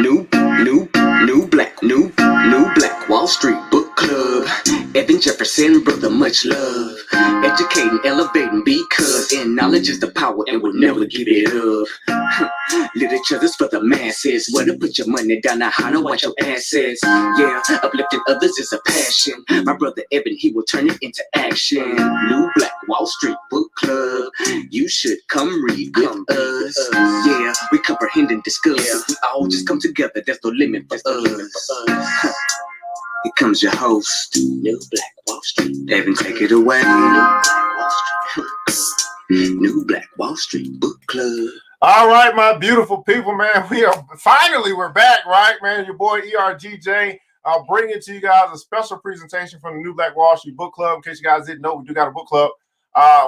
New Black Wall Street Book Club. Evan Jefferson, brother, much love. Educating, elevating, because in knowledge is the power and we'll never give it up. Literature's for the masses. Where to put your money down, now how to watch your assets. Yeah, uplifting others is a passion. My brother Evan, he will turn it into action. New Black Wall Street Book Club. You should come read with us. Yeah, we comprehend and discuss. We all just come together, there's no limit for us. Here comes your host, New Black Wall Street. Evan, take it away. New Black Wall Street Book Club. All right, my beautiful people, man. We're back, right, man? Your boy ERGJ. I'll bring it to you guys a special presentation from the New Black Wall Street Book Club. In case you guys didn't know, we do got a book club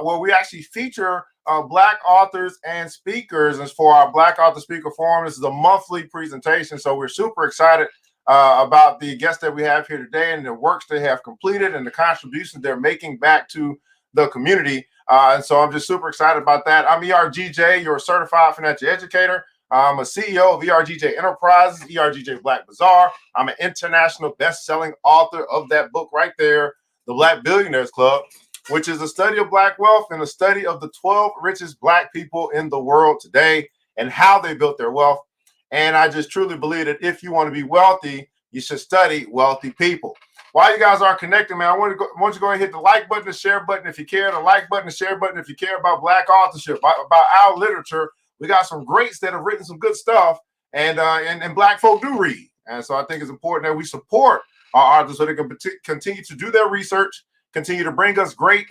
where we actually feature Black authors and speakers. As for our Black Author Speaker Forum, this is a monthly presentation, so we're super excited about the guests that we have here today and the works they have completed and the contributions they're making back to the community. And so I'm just super excited about that. I'm ERGJ, your certified financial educator. I'm a CEO of ERGJ Enterprises, ERGJ Black Bazaar. I'm an international best-selling author of that book right there, The Black Billionaires Club, which is a study of Black wealth and a study of the 12 richest Black people in the world today and how they built their wealth. And I just truly believe that if you want to be wealthy, you should study wealthy people. While you guys are connecting, man, I want you to go ahead and hit the like button, the share button if you care, the like button, the share button if you care about Black authorship, about our literature. We got some greats that have written some good stuff, and Black folk do read. And so I think it's important that we support our authors so they can continue to do their research, continue to bring us great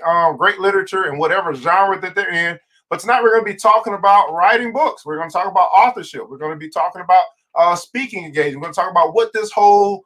literature in whatever genre that they're in. But tonight we're going to be talking about writing books. We're going to talk about authorship. We're going to be talking about speaking engagement. We're going to talk about what this whole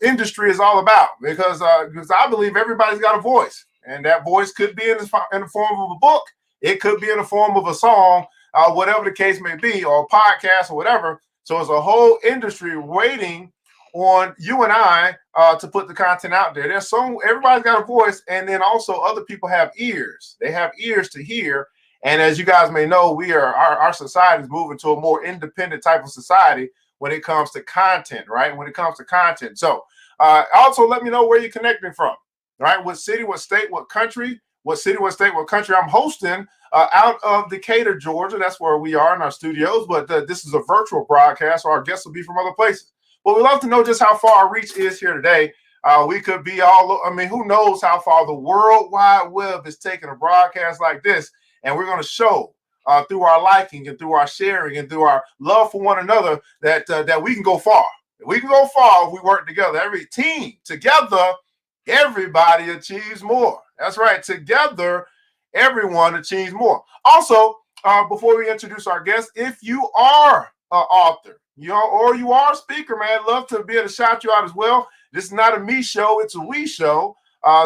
industry is all about, because I believe everybody's got a voice, and that voice could be in the form of a book. It could be in the form of a song, whatever the case may be, or a podcast or whatever. So it's a whole industry waiting on you and I to put the content out there. Everybody's got a voice, and then also other people have ears. They have ears to hear. And as you guys may know, our society is moving to a more independent type of society when it comes to content, right? When it comes to content. So also let me know where you're connecting from, right? What city, what state, what country, what city, what state, what country. I'm hosting out of Decatur, Georgia. That's where we are in our studios, but this is a virtual broadcast, so our guests will be from other places. But we'd love to know just how far our reach is here today. We could be who knows how far the World Wide Web is taking a broadcast like this, and we're going to show through our liking and through our sharing and through our love for one another that we can go far. We can go far if we work together. Every team together, everybody achieves more. That's right. Together, everyone achieves more. Also, before we introduce our guests, if you are an author, or you are a speaker, man, I'd love to be able to shout you out as well. This is not a me show, it's a we show.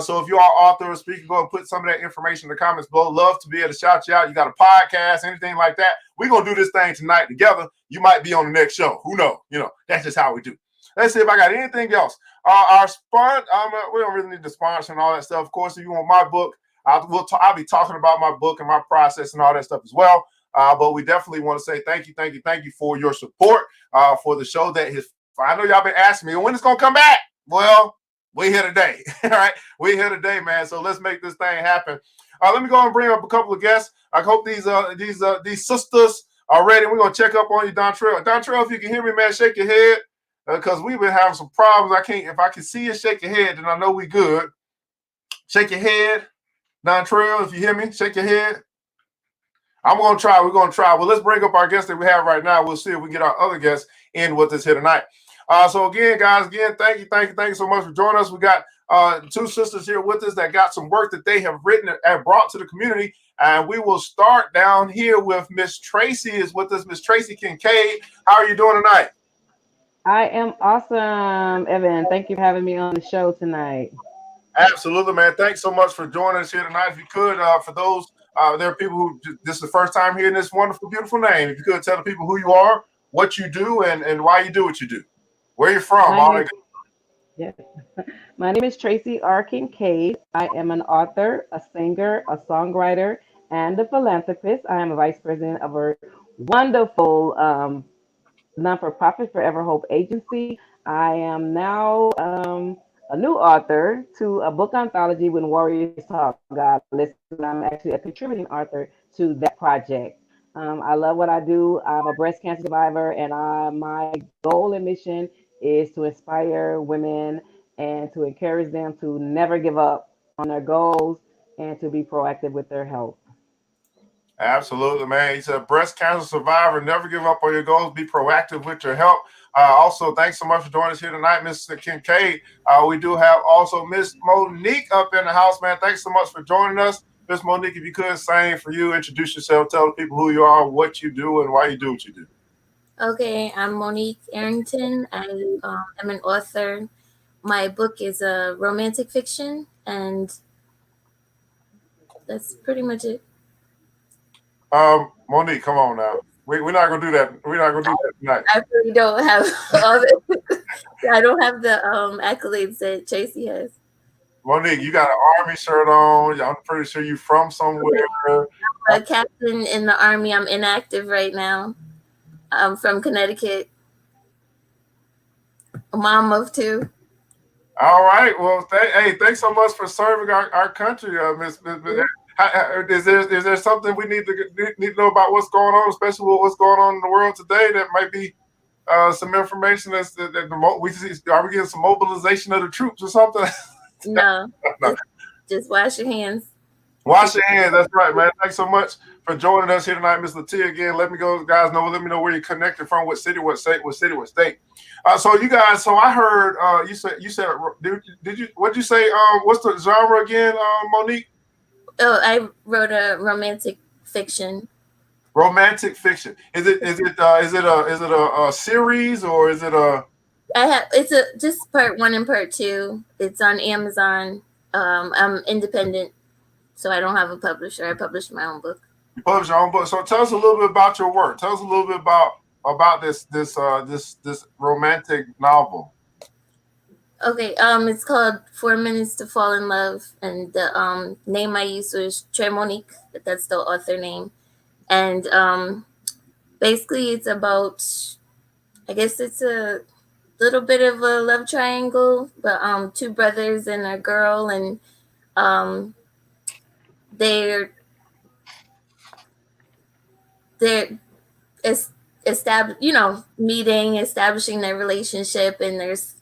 So if you are an author or speaker, go and put some of that information in the comments below. Love to be able to shout you out. You got a podcast, anything like that. We're going to do this thing tonight together. You might be on the next show. Who knows? That's just how we do. Let's see if I got anything else. Our sponsor, we don't really need the sponsor and all that stuff. Of course, if you want my book, I'll be talking about my book and my process and all that stuff as well. But we definitely want to say thank you for your support for the show. I know y'all been asking me when it's going to come back. Well, we're here today. All right. We're here today, man. So let's make this thing happen. Let me go and bring up a couple of guests. I hope these sisters are ready. We're going to check up on you, Dontrell. Dontrell, if you can hear me, man, shake your head, because we've been having some problems. If I can see you shake your head, then I know we good. Shake your head, Dontrell, if you hear me, shake your head. I'm going to try. We're going to try. Well, let's bring up our guests that we have right now. We'll see if we can get our other guests in with us here tonight. So again, guys, thank you so much for joining us. We got two sisters here with us that got some work that they have written and brought to the community. And we will start down here with Miss Tracy is with us. Miss Tracy Kincaid. How are you doing tonight? I am awesome, Evan. Thank you for having me on the show tonight. Absolutely, man. Thanks so much for joining us here tonight. If you could, for those, there are people who this is the first time hearing this wonderful, beautiful name. If you could tell the people who you are, what you do, and why you do what you do. Where are you from? My name is Tracy R. Kincaid. I am an author, a singer, a songwriter, and a philanthropist. I am a vice president of a wonderful non-for-profit Forever Hope Agency. I am now a new author to a book anthology when Warriors Talk God Listen. I'm actually a contributing author to that project. I love what I do. I'm a breast cancer survivor, and my goal and mission is to inspire women and to encourage them to never give up on their goals and to be proactive with their health. Absolutely, man. He's a breast cancer survivor. Never give up on your goals. Be proactive with your help. Also, thanks so much for joining us here tonight, Mr. Kincaid. We do have also Miss Monique up in the house, man. Thanks so much for joining us. Miss Monique, if you could, same for you. Introduce yourself. Tell the people who you are, what you do, and why you do what you do. Okay, I'm Monique Arrington. I am an author. My book is a romantic fiction, and that's pretty much it. Monique, come on now. We're not gonna do that. We're not gonna do that tonight. I really don't have all the, I don't have the accolades that Tracy has. Monique, you got an army shirt on. I'm pretty sure you're from somewhere. I'm a captain in the Army. I'm inactive right now. I'm from Connecticut. A mom of two. All right. Well, hey, thanks so much for serving our country, Miss. Is there something we need to know about what's going on, especially with what's going on in the world today? That might be some information that are we getting some mobilization of the troops or something? No, just wash your hands. Wash your hands. That's right, man. Thanks so much for joining us here tonight, Miss Latia. Again, let me know where you're connected from, what city, what state, what state. So you guys, so I heard you said did you what'd you say? What's the genre again, Monique? Oh, I wrote a romantic fiction. Romantic fiction. Is it a series or is it a? It's just part 1 and part 2. It's on Amazon. I'm independent, so I don't have a publisher. I publish my own book. You publish your own book. So tell us a little bit about your work. Tell us a little bit about this romantic novel. Okay, it's called 4 Minutes to Fall in Love, and the name I used was Monique. That's the author name, and basically it's about, I guess it's a little bit of a love triangle, but 2 brothers and a girl, and they're establishing their relationship, and there's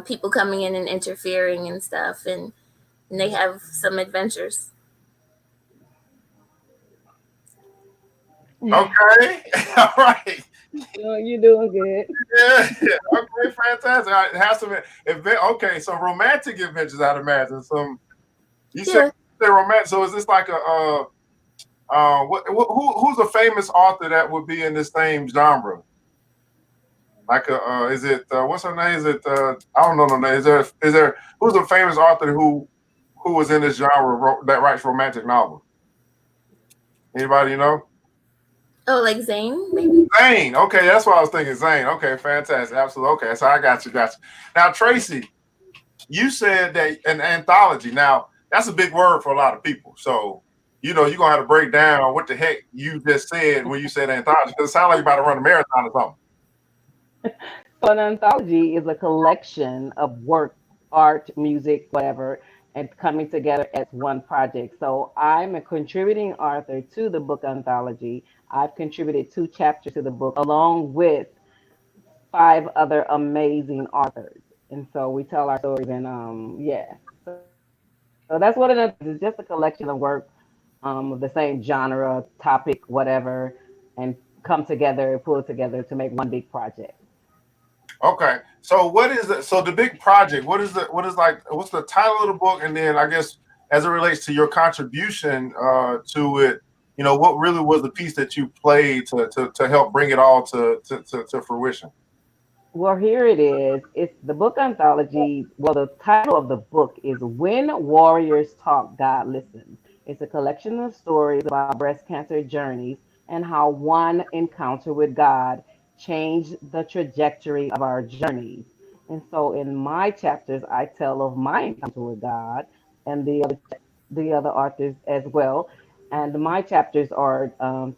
people coming in and interfering and stuff, and they have some adventures. Okay. All right. You're doing good. Yeah. Okay, fantastic. All right, it has to be okay, so romantic adventures, I'd imagine. You said romantic, so is this like a who's a famous author that would be in this same genre? Like is it what's her name? Is it I don't know the name. Is there who's a famous author who was in this genre that writes romantic novels? Anybody you know? Oh, like Zane, maybe? Zane. Okay, that's what I was thinking. Zane. Okay, fantastic. Absolutely. Okay, so I got you. Now, Tracy, you said that an anthology. Now, that's a big word for a lot of people. So, you're going to have to break down what the heck you just said when you said anthology, because it sounds like you're about to run a marathon or something. So an anthology is a collection of work, art, music, whatever, and coming together as one project. So I'm a contributing author to the book anthology. I've contributed 2 chapters to the book along with 5 other amazing authors. And so we tell our stories, and So that's what it is. It's just a collection of work of the same genre, topic, whatever, and come together, pull it together to make one big project. Okay, so what is it? So the big project, what's the title of the book, and then I guess as it relates to your contribution to it, what really was the piece that you played to help bring it all to fruition? Well, here it is. It's the book anthology. Well, the title of the book is When Warriors Talk, God Listens. It's a collection of stories about breast cancer journeys and how one encounter with God changed the trajectory of our journeys. And so in my chapters, I tell of my encounter with God and the other authors as well. And my chapters are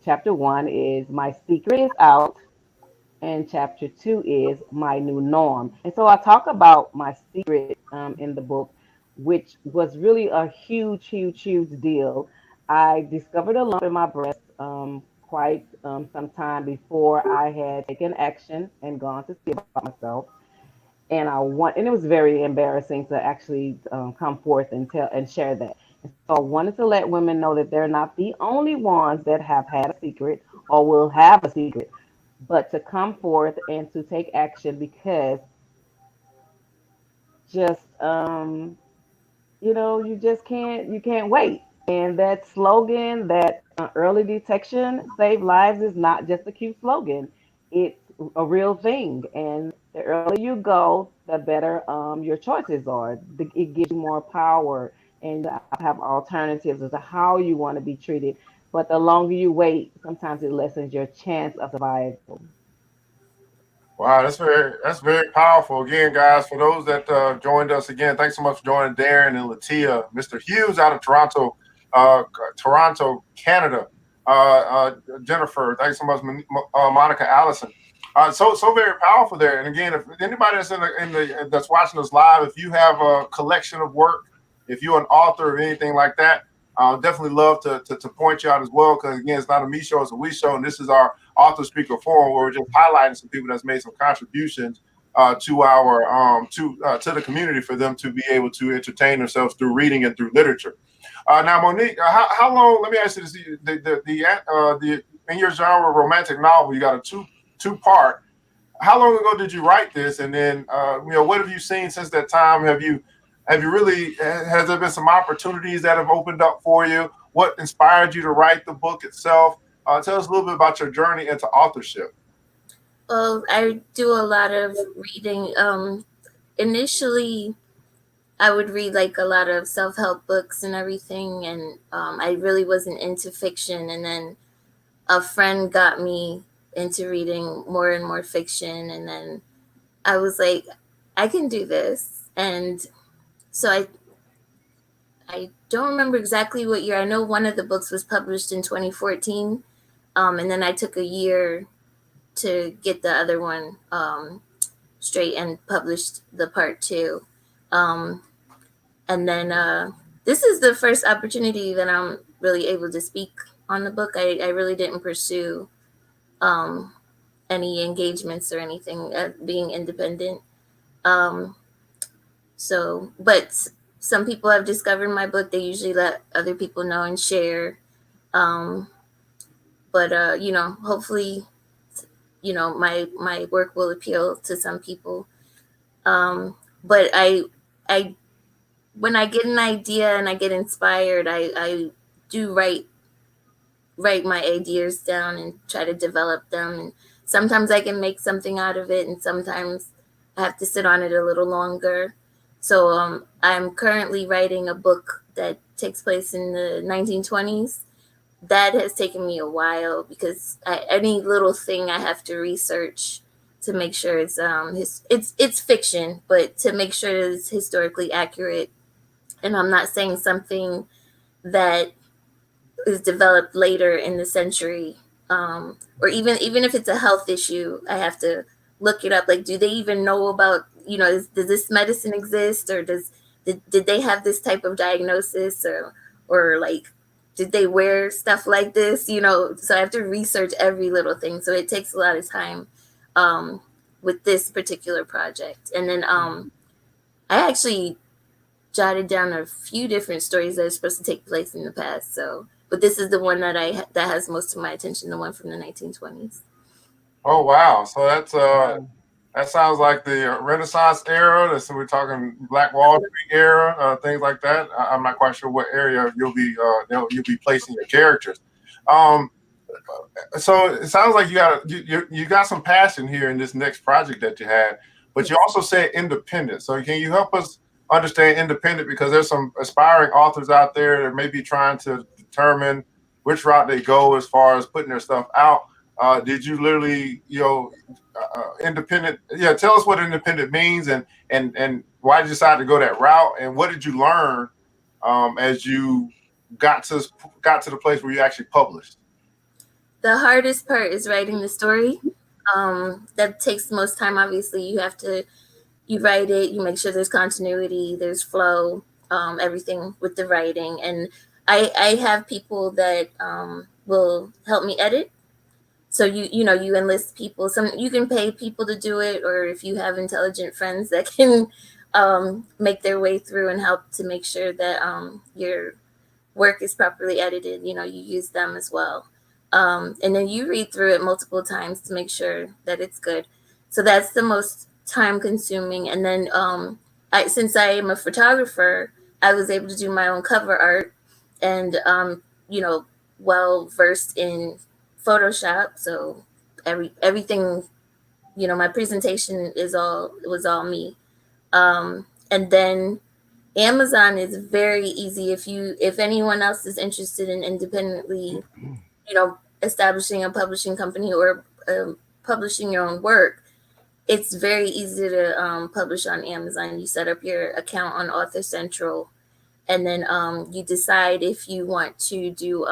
chapter 1 is My Secret is Out. and chapter 2 is My New Norm. And so I talk about my secret in the book, which was really a huge, huge, huge deal. I discovered a lump in my breast quite some time before I had taken action and gone to see about myself. And it was very embarrassing to actually come forth and tell and share that. And so I wanted to let women know that they're not the only ones that have had a secret or will have a secret, but to come forth and to take action because just you can't wait. And that slogan, that early detection save lives, is not just a cute slogan. It's a real thing. And the earlier you go, the better your choices are. It gives you more power, and you have alternatives as to how you want to be treated. But the longer you wait, sometimes it lessens your chance of survival. Wow, that's very powerful. Again, guys, for those that joined us again, thanks so much for joining Darren and Latia, Mr. Hughes out of Toronto, Canada. Jennifer, thanks so much, Monica Allison. So very powerful there. And again, if anybody that's that's watching us live, if you have a collection of work, if you're an author or anything like that, I'll definitely love to point you out as well. Because again, it's not a me show, it's a we show, and this is our author speaker forum where we're just highlighting some people that's made some contributions to our to the community for them to be able to entertain themselves through reading and through literature. Now, Monique, how long? Let me ask you this: the in your genre romantic novel, you got a two part. How long ago did you write this? And then, what have you seen since that time? Have you really? Has there been some opportunities that have opened up for you? What inspired you to write the book itself? Tell us a little bit about your journey into authorship. Well, I do a lot of reading. Initially, I would read like a lot of self help books and everything, and I really wasn't into fiction. And then a friend got me into reading more and more fiction, and then I was like, I can do this. And so I don't remember exactly what year. I know one of the books was published in 2014, and then I took a year to get the other one straight and published the part two. Um, and then this is the first opportunity that I'm really able to speak on the book. I really didn't pursue um, any engagements or anything, being independent. Um, but some people have discovered my book. They usually let other people know and share. Um, but hopefully, my work will appeal to some people. But I when I get an idea and I get inspired, I do write my ideas down and try to develop them. And sometimes I can make something out of it, and sometimes I have to sit on it a little longer. So I'm currently writing a book that takes place in the 1920s. That has taken me a while because any little thing I have to research to make sure it's fiction, but to make sure it's historically accurate. And I'm not saying something that is developed later in the century, or even if it's a health issue, I have to look it up. Like, do they even know about, does this medicine exist, or did they have this type of diagnosis, or like, did they wear stuff like this? So I have to research every little thing. So it takes a lot of time um, with this particular project. And then I actually jotted down a few different stories that are supposed to take place in the past. So, but this is the one that has most of my attention, the one from the 1920s. Oh wow! So Wow. that sounds like the Renaissance era. So we're talking Black Wall Street era, things like that. I'm not quite sure what area you'll be placing your characters. Um, so it sounds like you got some passion here in this next project that you had, but you Yes. also said independent. So can you help us understand independent, because there's some aspiring authors out there that may be trying to determine which route they go as far as putting their stuff out. Did you literally, independent? Yeah, tell us what independent means, and why did you decide to go that route, and what did you learn as you got to the place where you actually published? The hardest part is writing the story. That takes the most time. Obviously, you write it, you make sure there's continuity, there's flow, everything with the writing. And I have people that will help me edit. So you enlist people. Some you can pay people to do it, or if you have intelligent friends that can make their way through and help to make sure that your work is properly edited, you use them as well. And then you read through it multiple times to make sure that it's good. So that's the most time consuming. And then since I am a photographer, I was able to do my own cover art, and you know, well versed in Photoshop. So everything, my presentation was all me. And then Amazon is very easy if anyone else is interested in independently, establishing a publishing company or publishing your own work. It's very easy to publish on Amazon. You set up your account on Author Central, and then you decide if you want to do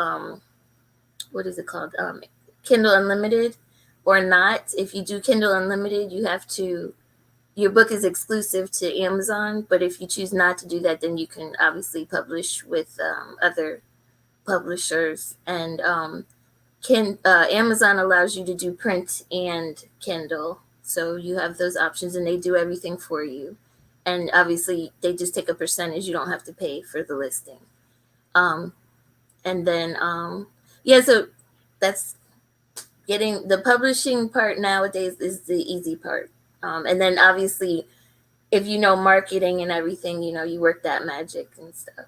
what is it called, Kindle Unlimited or not. If you do Kindle Unlimited, your book is exclusive to Amazon, but if you choose not to do that, then you can obviously publish with other publishers. And Amazon allows you to do print and Kindle, so you have those options, and they do everything for you. And obviously, they just take a percentage. You don't have to pay for the listing. Um, and then, yeah, so that's getting the publishing part nowadays is the easy part. And then obviously, if you know marketing and everything, you work that magic and stuff.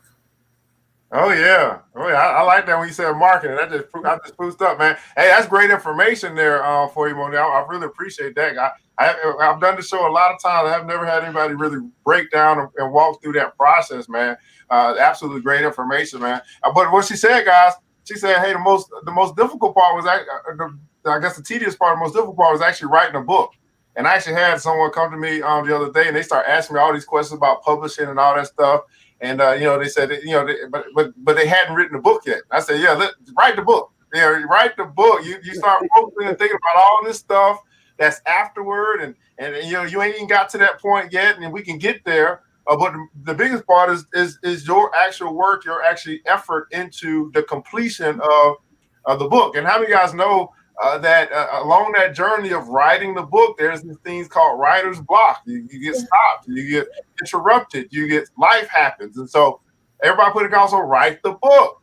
Oh yeah, I like that when you said marketing. I just boosted up, man. Hey, that's great information there for you, Moni. I really appreciate that. I've done the show a lot of times. I've never had anybody really break down and walk through that process, man. Absolutely great information, man. But what she said, guys, she said, hey, the most difficult part was I guess the tedious part, the most difficult part was actually writing a book. And I actually had someone come to me the other day, and they start asking me all these questions about publishing and all that stuff. And they said, but they hadn't written the book yet. I said, yeah, write the book. Yeah, write the book. You start focusing and thinking about all this stuff that's afterward, and you ain't even got to that point yet, and we can get there. But the biggest part is your actual work, your actual effort into the completion of the book. And how many of you guys know that along that journey of writing the book, there's these things called writer's block. You get stopped, you get interrupted, life happens. And so everybody put it also write the book.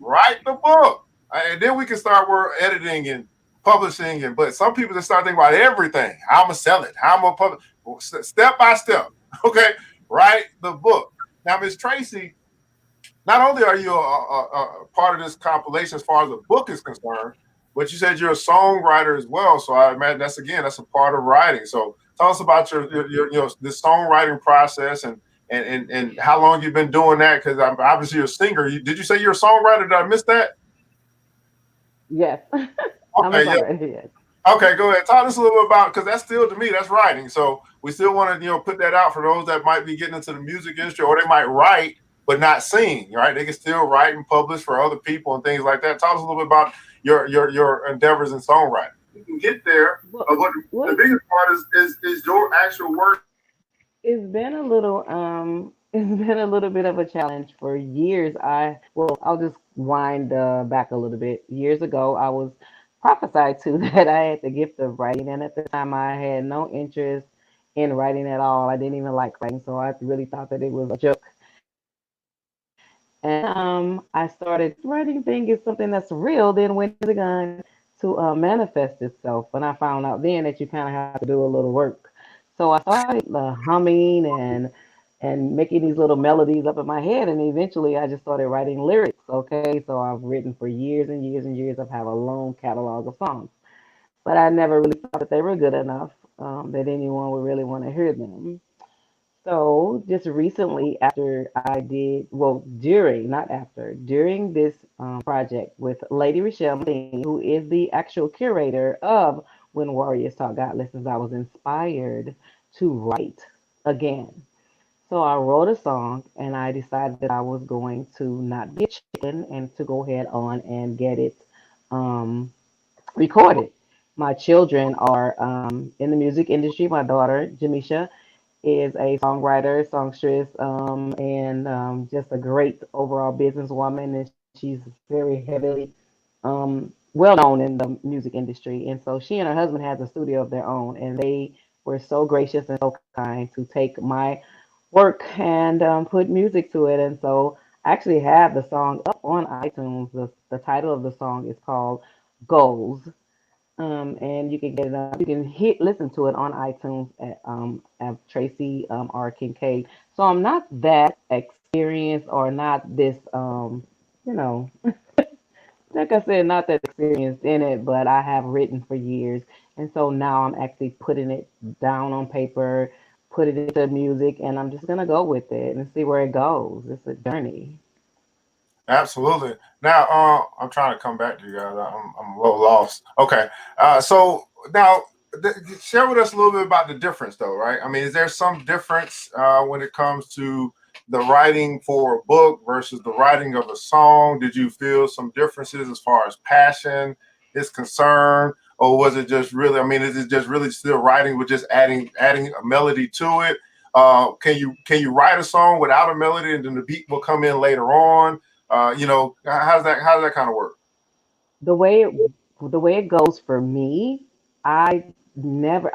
And then we can start editing and publishing. But some people just start thinking about everything. How I'm going to sell it, how I'm going to publish, step by step. Okay, write the book. Now, Miss Tracy, not only are you a part of this compilation as far as the book is concerned, but you said you're a songwriter as well. So I imagine that's a part of writing. So tell us about your this songwriting process and how long you've been doing that. Because I'm obviously you're a singer. Did you say you're a songwriter? Did I miss that? Yes. Okay, I'm a songwriter, yes. Okay, go ahead. Talk us a little bit about, because that's still, to me, that's writing. So we still want to put that out for those that might be getting into the music industry, or they might write but not sing. Right? They can still write and publish for other people and things like that. Talk us a little bit about your endeavors in songwriting. You can get there, but the biggest part is your actual work. It's been a little bit of a challenge for years. I'll just wind back a little bit. Years ago, I was prophesied to that I had the gift of writing, and at the time, I had no interest in writing at all. I didn't even like writing, so I really thought that it was a joke. And I started writing thing is something that's real. Then when is it going to manifest itself? And I found out then that you kind of have to do a little work. So I started humming and making these little melodies up in my head, and eventually I just started writing lyrics. Okay, so I've written for years and years and years. I've had a long catalog of songs, but I never really thought that they were good enough that anyone would really want to hear them. So just recently, after I did, well, during, not after, during this project with Lady Rochelle Dean, who is the actual curator of When Warriors Talk God Listens, I was inspired to write again. So I wrote a song, and I decided that I was going to not be a chicken and to go ahead on and get it um, recorded. My children are in the music industry. My daughter, Jamisha, is a songwriter, songstress, and just a great overall businesswoman. And she's very heavily well known in the music industry. And so she and her husband has a studio of their own, and they were so gracious and so kind to take my work and put music to it. And so I actually have the song up on iTunes. The title of the song is called Goals. And you can get it you can listen to it on iTunes at Tracy R. Kincaid. So I'm not that experienced or not this you know, like I said, not that experienced in it, but I have written for years. And so now I'm actually putting it down on paper, put it into music, and I'm just gonna go with it and see where it goes. It's a journey. Absolutely. Now, I'm trying to come back to you guys. I'm a little lost. Okay. So now, share with us a little bit about the difference, though, right? I mean, is there some difference when it comes to the writing for a book versus the writing of a song? Did you feel some differences as far as passion is concerned, or was it just really? I mean, is it just really still writing with just adding a melody to it? Can you write a song without a melody and then the beat will come in later on? How does that kind of work? The way it, the way it goes for me, I've never,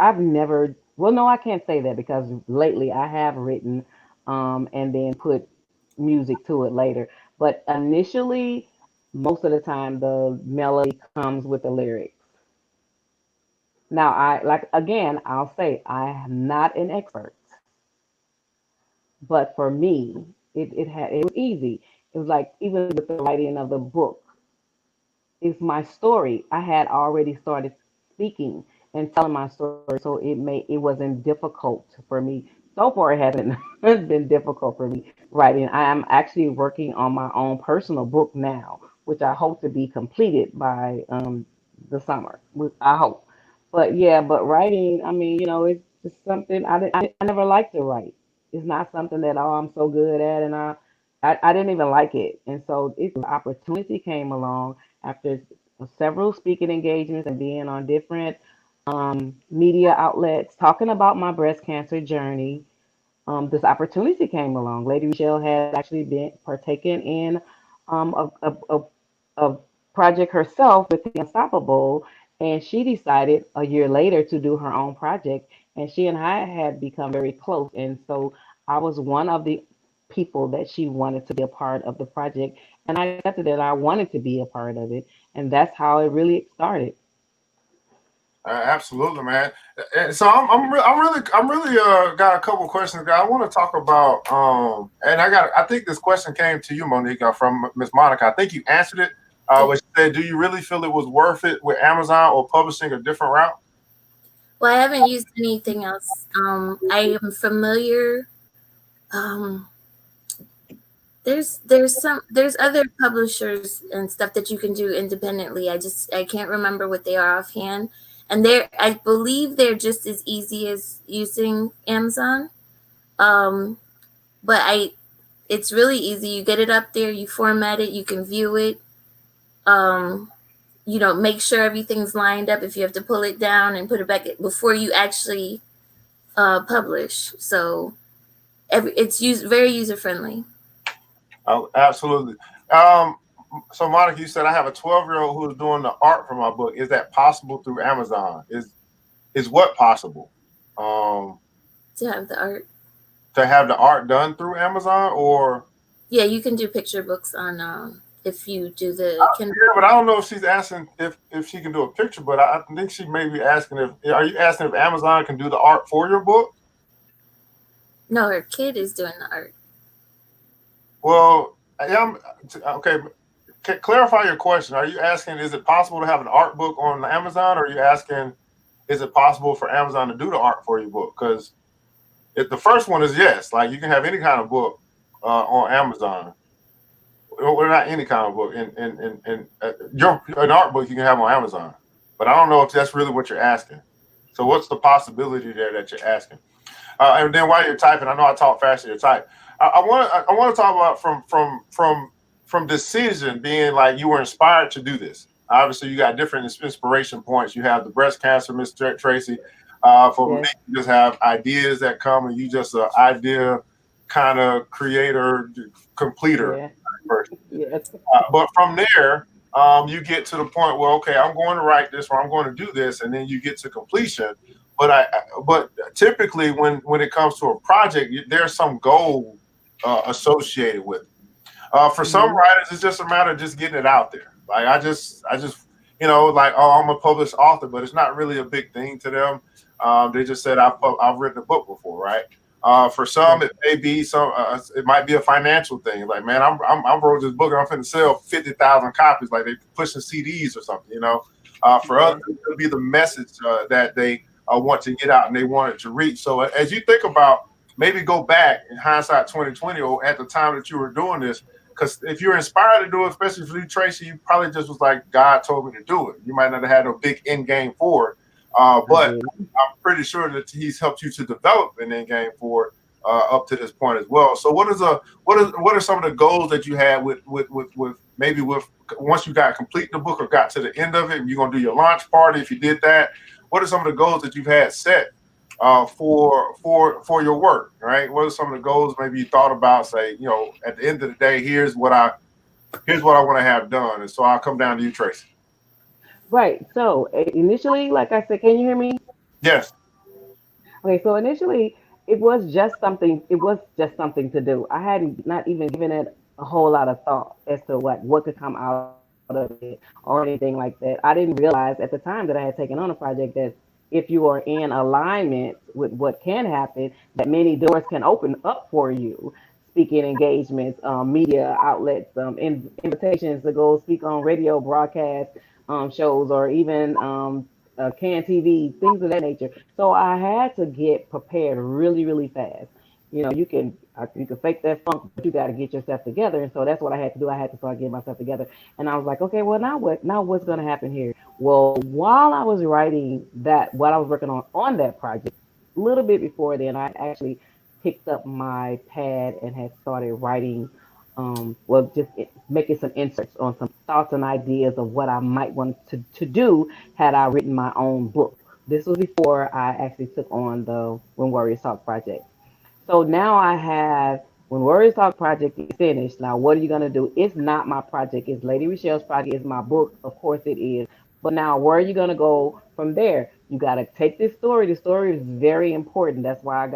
well, no, I can't say that because lately I have written and then put music to it later. But initially, most of the time, the melody comes with the lyrics. Now, like again, I'll say I am not an expert, but for me, it was easy. It was like even with the writing of the book, it's my story. I had already started speaking and telling my story, so it wasn't difficult for me. So far, it hasn't been difficult for me writing. I am actually working on my own personal book now, which I hope to be completed by the summer. I hope. But yeah, but writing, I mean, it's just something I never liked to write. It's not something that I'm so good at, and I didn't even like it. And so it's opportunity came along after several speaking engagements and being on different media outlets talking about my breast cancer journey. This opportunity came along. Lady Michelle has actually been partaken in a project herself with the Unstoppable, and she decided a year later to do her own project. And she and I had become very close, and so I was one of the people that she wanted to be a part of the project, and I accepted that I wanted to be a part of it, and that's how it really started. Absolutely, man. And so I'm really got a couple questions. I want to talk about and I think this question came to you, Monique, from Miss Monica. I think you answered it. Yeah. When she said, "Do you really feel it was worth it with Amazon or publishing a different route?" Well, I haven't used anything else. I am familiar. Um, there's other publishers and stuff that you can do independently. I can't remember what they are offhand, and I believe they're just as easy as using Amazon. Um, but it's really easy. You get it up there, you format it, you can view it. Um, make sure everything's lined up if you have to pull it down and put it back before you actually publish. So it's very user friendly. Oh, absolutely. Um, so Monica, you said I have a 12-year-old who's doing the art for my book. Is that possible through Amazon? Is what possible? Um, To have the art. to have the art done through Amazon or Yeah, you can do picture books on if you do the Kindle. yeah, but I don't know if she's asking if she can do a picture, but I think she may be asking if are you asking if Amazon can do the art for your book? No, her kid is doing the art. Well, okay. Clarify your question. Are you asking is it possible to have an art book on Amazon, or are you asking is it possible for Amazon to do the art for your book? Because if the first one is yes, like you can have any kind of book on Amazon. Well, not any kind of book. An art book you can have on Amazon, but I don't know if that's really what you're asking. So what's the possibility there that you're asking? And then while you're typing, I know I talk faster. You type. I want to talk about from decision being like you were inspired to do this. Obviously, you got different inspiration points. You have the breast cancer, Miss Tracy. For me, Yes. you just have ideas that come, and you just an idea kind of creator, completer Yeah. person. Yes. But from there, you get to the point where, okay, I'm going to write this or I'm going to do this, and then you get to completion. But typically when it comes to a project, there's some goal associated with it. For some Mm-hmm. writers, it's just a matter of just getting it out there. Like I just, like, oh, I'm a published author, but it's not really a big thing to them. They just said I've written a book before, right? For some, Yes. it may be some. It might be a financial thing. Like, man, I wrote this book and I'm going to sell 50,000 copies. Like they pushing CDs or something, you know. For others, Yes. it could be the message that they want to get out and they want it to reach. So as you think about, maybe go back in hindsight 2020 or at the time that you were doing this, because if you're inspired to do it, especially for you, Tracy, you probably just was like, God told me to do it. You might not have had a big end game for it, I but did. I'm pretty sure that He's helped you to develop an end game for it up to this point as well. So, what are some of the goals that you had with maybe with once you got complete the book or got to the end of it, and you're gonna do your launch party? If you did that, what are some of the goals that you've had set for your work, right? What are some of the goals maybe you thought about? Say, at the end of the day, here's what I want to have done, and so I'll come down to you, Tracy. Right. So initially, like I said, can you hear me? Yes. Okay, so initially it was just something. It was just something to do. I hadn't not even given it a whole lot of thought as to what could come out of it or anything like that. I didn't realize at the time that I had taken on a project that if you are in alignment with what can happen, that many doors can open up for you. Speaking engagements, media outlets, invitations to go speak on radio broadcast shows, or even canned TV, things of that nature. So I had to get prepared really, really fast. You can fake that funk, but you got to get yourself together. And so that's what I had to do. I had to start getting myself together. And I was like, okay, well, now what? Now what's going to happen here? Well, while I was writing that, what I was working on that project, a little bit before then, I actually picked up my pad and had started writing. Making some inserts on some thoughts and ideas of what I might want to do had I written my own book. This was before I actually took on the When Warriors Talk project. So now I have, when Warriors Talk project is finished, now what are you gonna do? It's not my project. It's Lady Rochelle's project. It's my book. Of course it is. But now where are you gonna go from there? You gotta take this story. The story is very important. That's why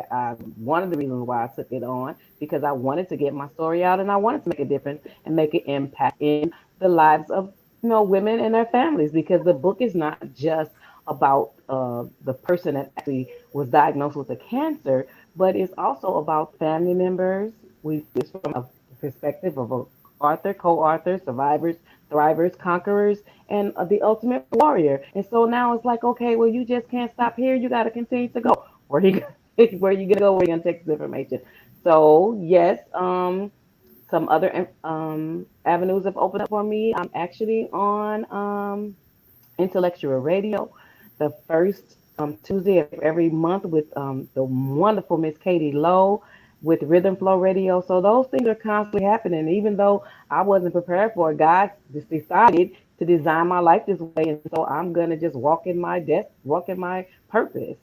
one of the reasons why I took it on, because I wanted to get my story out and I wanted to make a difference and make an impact in the lives of women and their families. Because the book is not just about the person that actually was diagnosed with a cancer, but it's also about family members. It's from a perspective of a author, co-author, survivors, thrivers, conquerors, and the ultimate warrior. And so now it's like, okay, well, you just can't stop here. You got to continue to go. Where you where you gonna go? Where you gonna take this information? So yes, some other avenues have opened up for me. I'm actually on intellectual radio the first Tuesday of every month with the wonderful Miss Katie Lowe with Rhythm Flow Radio. So those things are constantly happening. Even though I wasn't prepared for it, God just decided to design my life this way. And so I'm going to just walk in my purpose.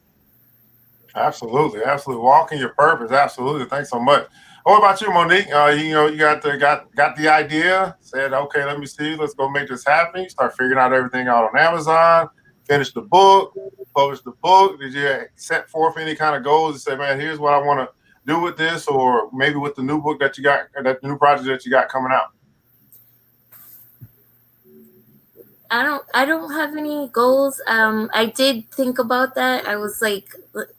Absolutely, absolutely. Walking your purpose. Absolutely. Thanks so much. What about you, Monique? You got the idea. Said, okay, let me see. Let's go make this happen. You start figuring out everything out on Amazon. Finish the book. Publish the book. Did you set forth any kind of goals and say, man, here's what I want to do with this, or maybe with the new book that you got, that new project that you got coming out? I don't have any goals. I did think about that. I was like,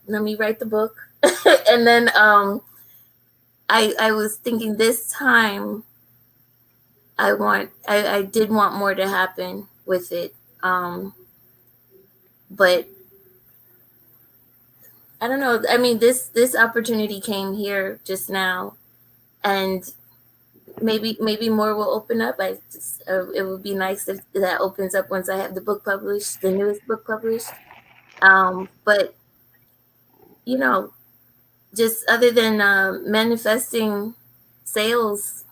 let me write the book. And then I was thinking this time I did want more to happen with it. But I don't know. I mean, this opportunity came here just now, and maybe more will open up. It would be nice if that opens up once I have the book published, the newest book published. But you know, just other than manifesting sales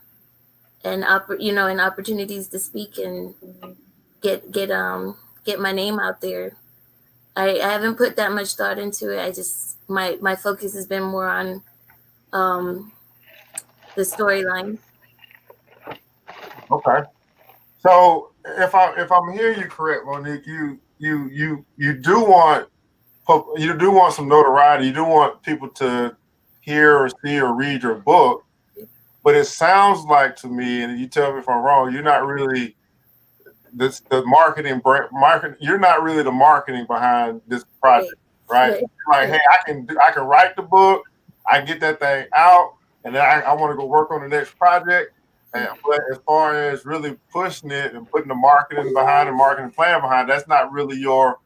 and and opportunities to speak get my name out there. I haven't put that much thought into it. I just my focus has been more on the storyline. Okay. So if I'm hearing you correct, Monique, you do want some notoriety. You do want people to hear or see or read your book. But it sounds like to me, and you tell me if I'm wrong, you're not really the market. You're not really the marketing behind this project, right? Right. Like, hey, I can write the book, I get that thing out, and then I want to go work on the next project. But as far as really pushing it and putting the marketing behind the marketing plan behind, that's not really your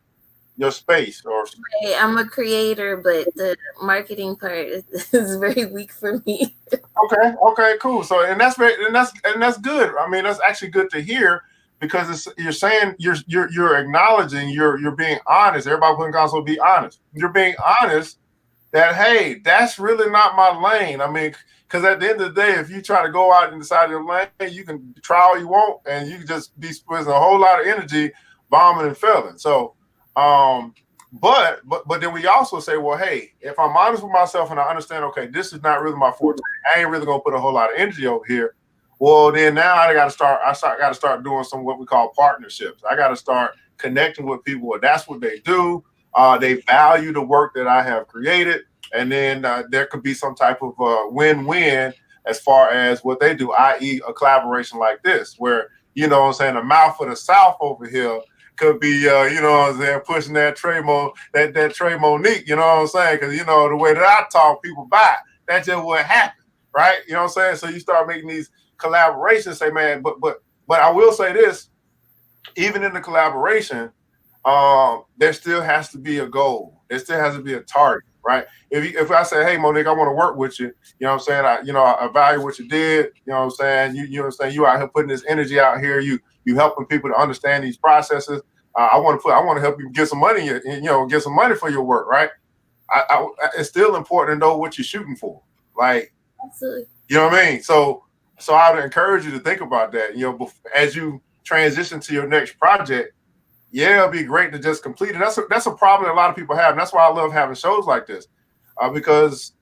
space. Or Right. I'm a creator, but the marketing part is very weak for me. okay, cool. So and that's good. I mean, that's actually good to hear because you're saying you're acknowledging you're being honest. Everybody can also be honest. You're being honest that hey, that's really not my lane. I mean, because at the end of the day, if you try to go out and decide your lane, you can try all you want, and you can just be spending a whole lot of energy bombing and failing. So, but then we also say, well, hey, if I'm honest with myself and I understand, okay, this is not really my forte. I ain't really gonna put a whole lot of energy over here. Well, then now I got to start doing some what we call partnerships. I got to start connecting with people where that's what they do. They value the work that I have created, and then there could be some type of win-win as far as what they do, i.e., a collaboration like this, where you know what I'm saying, the mouth of the South over here could be, you know what I'm saying, pushing that that Trey Monique, you know what I'm saying? Because, you know, the way that I talk, people buy. That's just what happened, right? You know what I'm saying? So you start making these collaborations, say, man, but I will say this, even in the collaboration, there still has to be a goal. There still has to be a target, right? If I say, hey, Monique, I want to work with you, you know what I'm saying? I value what you did, you know what I'm saying? You know what I'm saying? You out here putting this energy out here. You helping people to understand these processes. I want to help you get some money, get some money for your work, right? It's still important to know what you're shooting for. Like, Absolutely. you know what I mean? So I would encourage you to think about that, as you transition to your next project. Yeah, it'd be great to just complete it. That's a problem that a lot of people have, and that's why I love having shows like this, because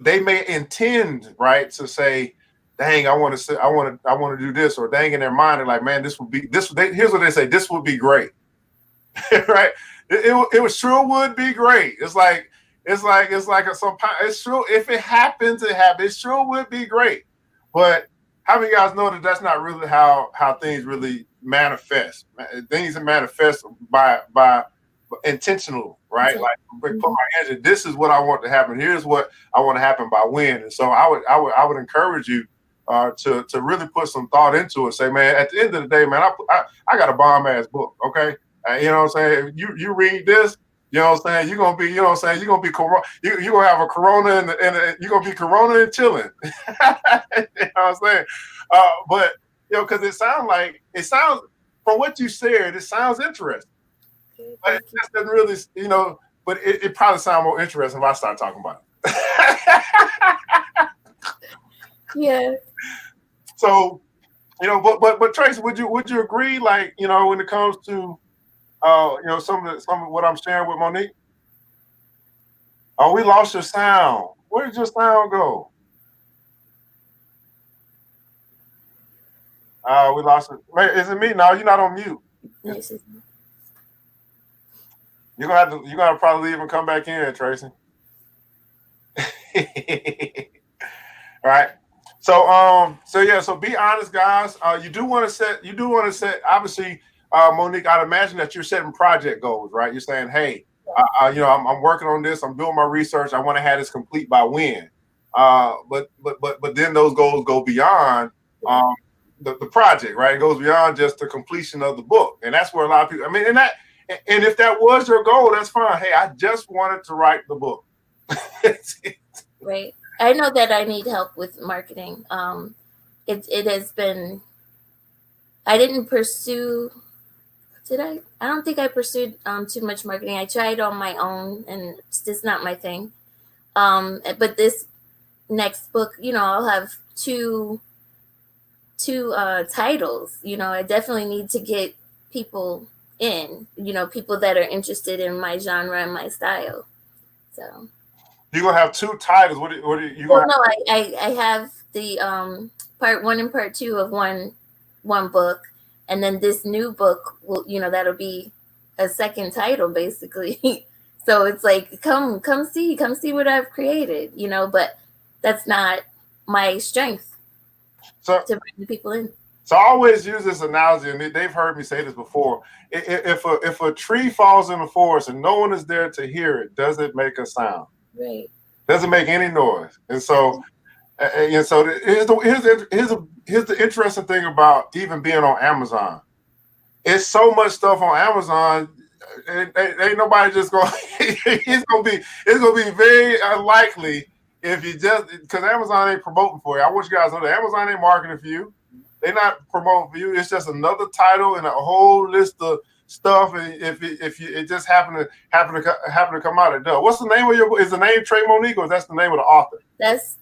they may intend, right, to say, "Dang, I want to do this," or "Dang," in their mind, they're like, "Man, this would be this." Here's what they say: "This would be great," right? It sure would be great. It's true if it happens to happen. It sure would be great, but how many guys know that that's not really how things really manifest? Things that manifest by intentional, right? Like put my energy. This is what I want to happen. Here's what I want to happen by when. And so I would encourage you to really put some thought into it. Say, man, at the end of the day, man, I got a bomb ass book. Okay, you know what I'm saying? You read this. You know what I'm saying? You're gonna be, you know what I'm saying? You're gonna be you're gonna have a corona and you're gonna be corona and chilling. You know what I'm saying? But because it sounds from what you said, it sounds interesting. But it just doesn't really, but it probably sounds more interesting if I start talking about it. Yeah. So, but Tracy, would you agree? Like, when it comes to some of what I'm sharing with Monique. Oh, we lost your sound. Where did your sound go? We lost it. Is it me? No, you're not on mute. You're gonna probably leave and come back in, Tracy. All right. So be honest, guys. You do want to set, obviously, Monique, I'd imagine that you're setting project goals, right? You're saying, hey, I'm working on this, I'm doing my research, I want to have this complete by when. But then those goals go beyond the project, right? It goes beyond just the completion of the book. And that's where a lot of people, and if that was your goal, that's fine. Hey, I just wanted to write the book. Right. I know that I need help with marketing. It has been. I didn't pursue. Did I? I don't think I pursued too much marketing. I tried on my own, and it's just not my thing. But this next book, I'll have two two titles. You know, I definitely need to get people in. You know, people that are interested in my genre and my style. So You're gonna have two titles. What are you well, gonna no, I have the part one and part two of one book, and then this new book will, you know, that'll be a second title basically. So it's like come see what I've created, you know, but that's not my strength so to bring the people in. so I always use this analogy, and they've heard me say this before. If a tree falls in the forest and no one is there to hear it, does it make a sound? Right. Doesn't make any noise. And so here's the interesting thing about even being on Amazon. It's so much stuff on Amazon. Ain't nobody just going. It's gonna be very unlikely if you just because Amazon ain't promoting for you. I want you guys to know that Amazon ain't marketing for you. They're not promoting for you. It's just another title and a whole list of stuff. And if it just happened to come out, it does. What's the name of your book? Is the name Trey Monique, or that's the name of the author? That's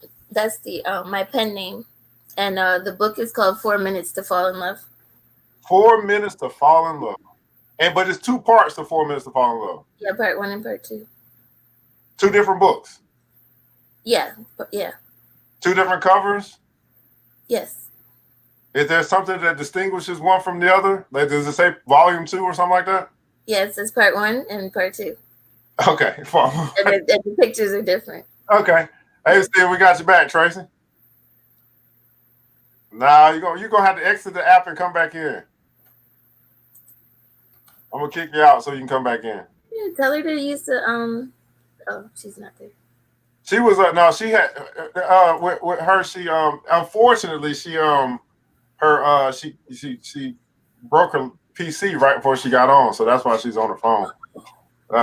the my pen name, and the book is called 4 Minutes to Fall in Love. 4 Minutes to Fall in Love. But it's 2 parts to 4 Minutes to Fall in Love. Yeah, part one and part two. 2 different books. Yeah. 2 different covers. Yes. Is there something that distinguishes one from the other? Like, does it say volume 2 or something like that? Yes, it's part one and part two. Okay. And the pictures are different. Okay. Hey, Steve, we got you back, Tracy. Nah, you're gonna have to exit the app and come back in. I'm gonna kick you out so you can come back in. Yeah, tell her to use the Oh, she's not there. She was no, she had with her. She unfortunately she broke her PC right before she got on, so that's why she's on the phone.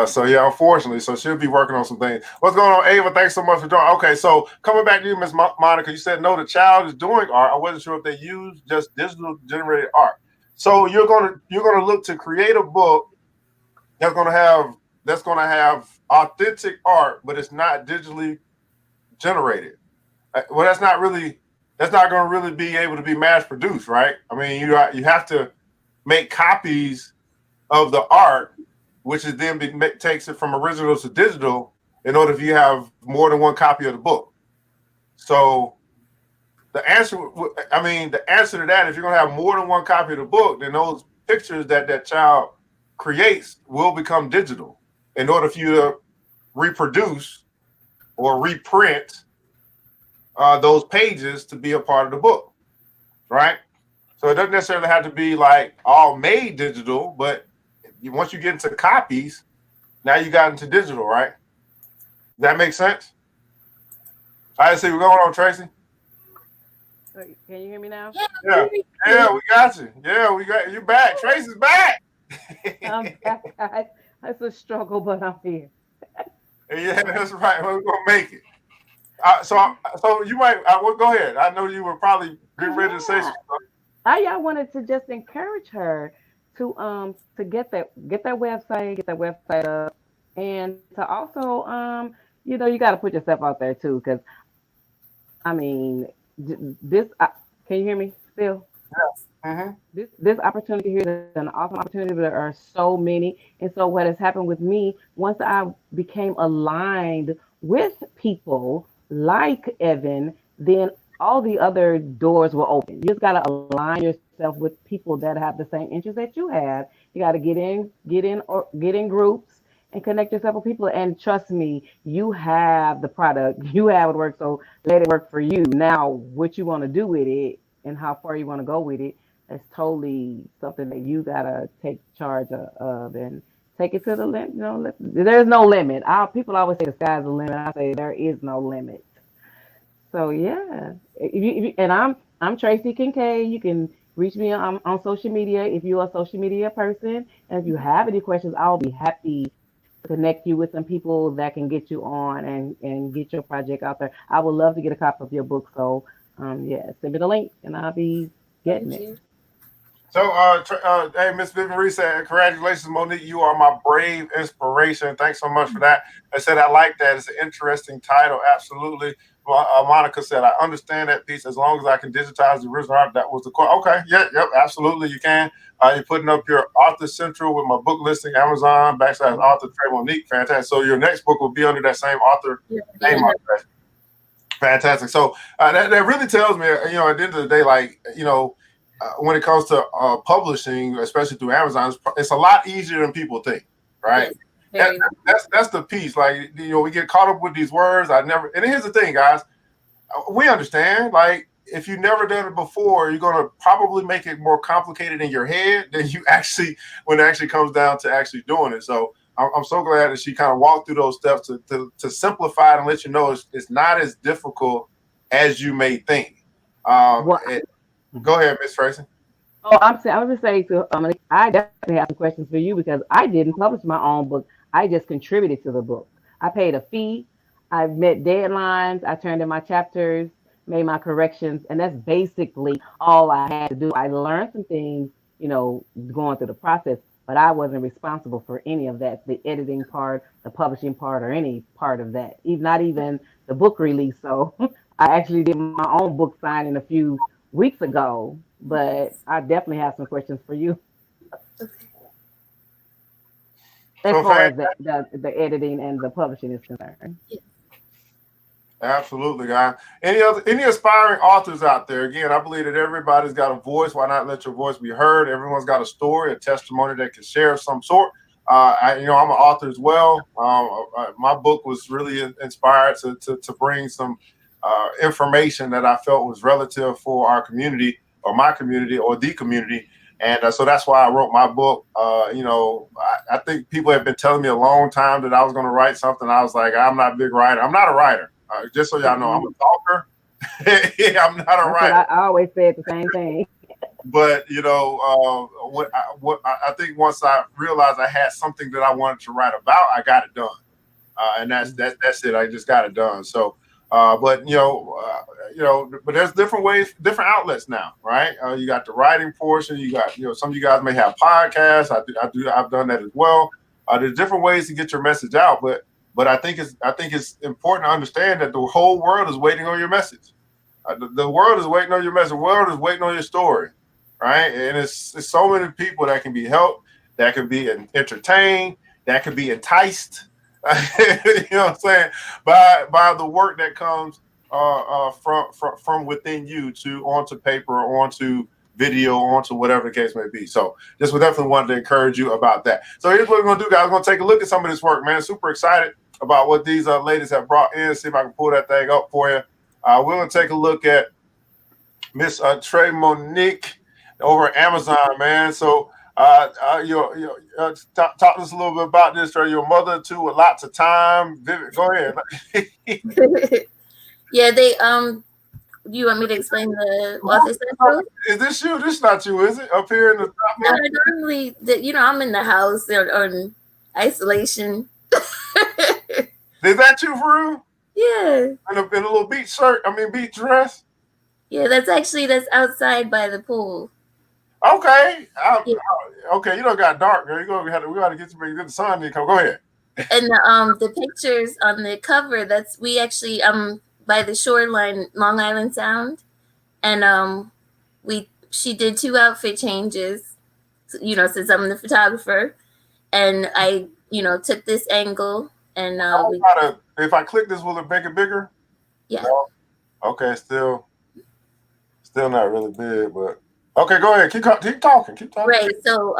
So yeah, unfortunately, so she'll be working on some things. What's going on, Ava? Thanks so much for joining. Okay, so coming back to you, Miss Monica, you said no, the child is doing art. I wasn't sure if they use just digital generated art. So you're gonna look to create a book that's gonna have authentic art, but it's not digitally generated. Well, that's not going to really be able to be mass produced, right? I mean, you have to make copies of the art, which is then takes it from original to digital in order if you have more than one copy of the book. So the answer to that, if you're going to have more than one copy of the book, then those pictures that child creates will become digital in order for you to reproduce or reprint those pages to be a part of the book, right? So it doesn't necessarily have to be like all made digital, but once you get into copies, now you got into digital, right? Does that make sense? I see what's going on, Tracy. Can you hear me now? Yeah, we got you. Yeah, we got you back. Tracy's back. I'm back. It's a struggle, but I'm here. Yeah, that's right. We're gonna make it. So you might. Go ahead. I know you were probably getting ready to say something. I wanted to just encourage her to get that website up, and to also you got to put yourself out there too, because I mean this. Can you hear me still? Mm-hmm. This opportunity here is an awesome opportunity, but there are so many. And so what has happened with me, once I became aligned with people like Evan, then all the other doors will open. You just got to align yourself with people that have the same interests that you have. You got to get in groups and connect yourself with people. And trust me, you have the product, you have it work. So let it work for you. Now, what you want to do with it and how far you want to go with it, it's totally something that you gotta take charge of and take it to the limit. There's no limit. People always say the sky's the limit. I say there is no limit. So yeah, and I'm Tracy Kincaid. You can reach me on social media if you're a social media person. And if you have any questions, I'll be happy to connect you with some people that can get you on and get your project out there. I would love to get a copy of your book. So yeah, send me the link and I'll be getting it. So, hey, Miss Vivian Reese said, congratulations, Monique. You are my brave inspiration. Thanks so much for that. I said, I like that. It's an interesting title. Absolutely. Monica said, I understand that piece. As long as I can digitize the original art, that was the core. Okay, yep, absolutely, you can. You're putting up your Author Central with my book listing, Amazon / author Trey Monique. Fantastic. So your next book will be under that same author name. Fantastic. So that really tells me, at the end of the day, when it comes to publishing, especially through Amazon, it's a lot easier than people think, right? Yes, that's the piece. We get caught up with these words. And here's the thing, guys. We understand. If you've never done it before, you're going to probably make it more complicated in your head than you actually, when it actually comes down to actually doing it. So I'm so glad that she kind of walked through those steps to simplify it and let you know it's not as difficult as you may think. Go ahead, Miss Tracy. Oh, I was just saying to I definitely have some questions for you because I didn't publish my own book. I just contributed to the book. I paid a fee. I met deadlines. I turned in my chapters, made my corrections, and that's basically all I had to do. I learned some things, going through the process, but I wasn't responsible for any of that, the editing part, the publishing part, or any part of that, not even the book release. So I actually did my own book signing a few weeks ago, but I definitely have some questions for you. As far as the editing and the publishing is concerned. Absolutely, guys. Any aspiring authors out there? Again, I believe that everybody's got a voice. Why not let your voice be heard? Everyone's got a story, a testimony that can share of some sort. I'm an author as well. My book was really inspired to bring some information that I felt was relative for our community, or my community, or the community. And so that's why I wrote my book. I think people have been telling me a long time that I was going to write something. I was like, I'm not a big writer. I'm not a writer. Just so y'all know, I'm a talker. I'm not a writer. I always said the same thing. But I think once I realized I had something that I wanted to write about, I got it done, and that's it. I just got it done. So, but there's different ways, different outlets now, right? You got the writing portion. You got some of you guys may have podcasts. I've done that as well. There's different ways to get your message out, but I think it's important to understand that the whole world is waiting on your message. The world is waiting on your message. The world is waiting on your story, right? And it's so many people that can be helped, that can be entertained, that can be enticed. You know what I'm saying? By the work that comes from within you onto paper, or onto video, onto whatever the case may be. So just would definitely want to encourage you about that. So here's what we're gonna do, guys. We're gonna take a look at some of this work, man. Super excited about what these ladies have brought in. See if I can pull that thing up for you. We're gonna take a look at Miss Trey Monique over at Amazon, man. So talk to us a little bit about this. Trey, your mother too, with lots of time. Go ahead. Yeah, they you want me to explain the Author Central? Is this you? This not you, is it? Up here in the top? No, normally, I'm in the house on isolation. Is that you for real? Yeah. In a little beach dress? Yeah, that's outside by the pool. Okay. Okay, you don't got dark, girl. We got to get the sun to come. Go ahead. And the pictures on the cover, we actually by the shoreline, Long Island Sound, and she did 2 outfit changes, since I'm the photographer, and I took this angle, and if I click this, will it make it bigger? Yeah. No? Okay, still not really big, but okay, go ahead. Keep talking. Right. So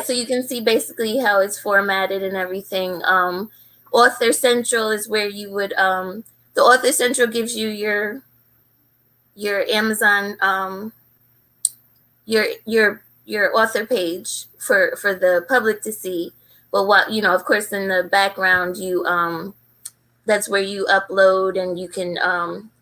so you can see basically how it's formatted and everything. Author Central is where you would the Author Central gives you your Amazon your author page for the public to see. But of course, in the background, that's where you upload, and you can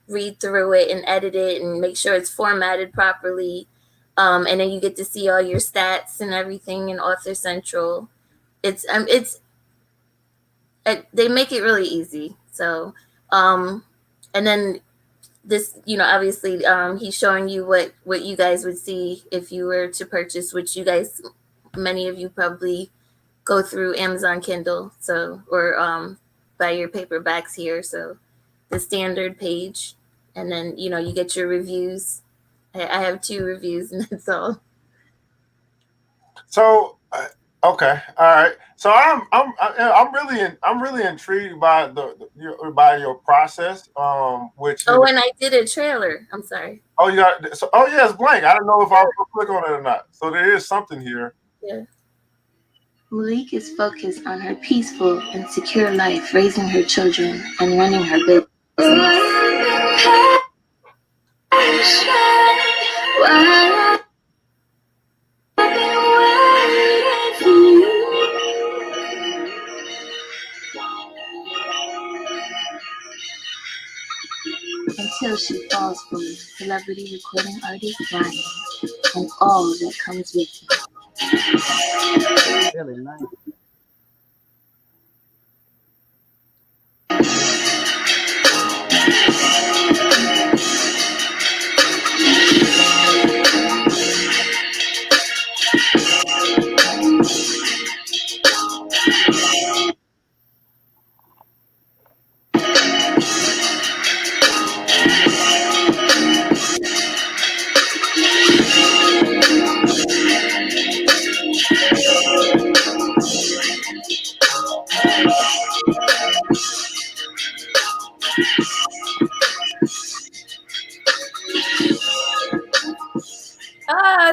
read through it and edit it and make sure it's formatted properly. And then you get to see all your stats and everything in Author Central. They make it really easy. So, and then this, obviously, he's showing you what you guys would see if you were to purchase, which many of you probably go through Amazon Kindle. So, or buy your paperbacks here. So the standard page, and then you get your reviews. I have 2 reviews, and that's all. So okay, all right. So I'm really intrigued by by your process, which Oh, and I did a trailer. I'm sorry. oh you got so oh yeah, it's blank. I don't know if I'll click on it or not. So there is something here. Yeah. Malik is focused on her peaceful and secure life, raising her children and running her business. Until she falls for it, celebrity recording artist Ryan, and all that comes with it. Really nice.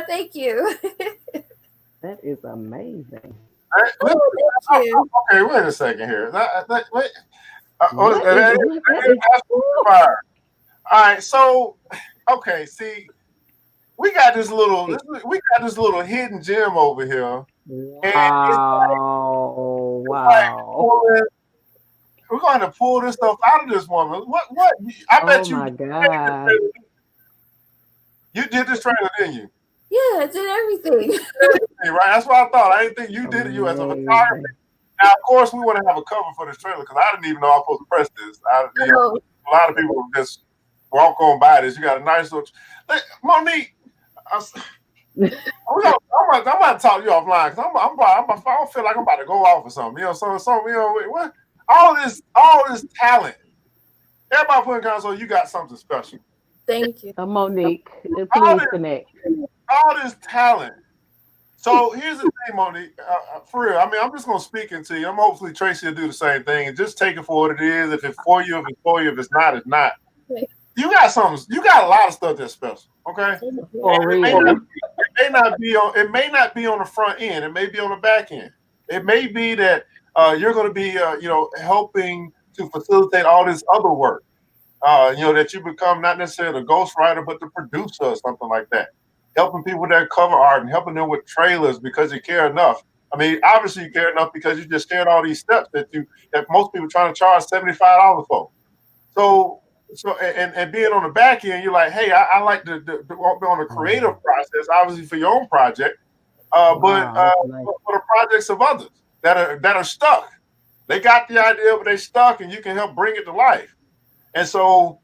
Thank you. That is amazing. Okay, wait a second here. Wait. That is cool. All right, so okay, see, we got this little hidden gem over here. Wow. We're going to pull this stuff out of this woman. What? I bet you. Oh my God. You did this trailer, didn't you? Yeah, I did everything. Right, that's what I thought. I didn't think you did it. You as a photographer. Now, of course, we want to have a cover for this trailer because I didn't even know I was supposed to press this. A lot of people just walk on by this. You got a nice little. Monique, I'm about to talk to you offline because I don't feel like I'm about to go off or something. What? All this talent. Everybody put in console, you got something special. Thank you. Monique, please connect. All this talent. So here's the thing, Monique. For real, I mean, I'm just gonna speak into you. I'm hopefully Tracy will do the same thing and just take it for what it is. If it's for you, it's for you. If it's not, it's not. Okay. You got something. You got a lot of stuff that's special. Okay. For real. It may not be on the front end. It may be on the back end. It may be that you're going to be helping to facilitate all this other work. That you become not necessarily the ghostwriter, but the producer or something like that. Helping people with their cover art and helping them with trailers because you care enough. I mean, obviously you care enough because you just shared all these steps that most people are trying to charge $75 for. So and being on the back end, you're like, hey, I like to walk on the creative process, obviously for your own project, but for the projects of others that are stuck. They got the idea, but they stuck, and you can help bring it to life. And so,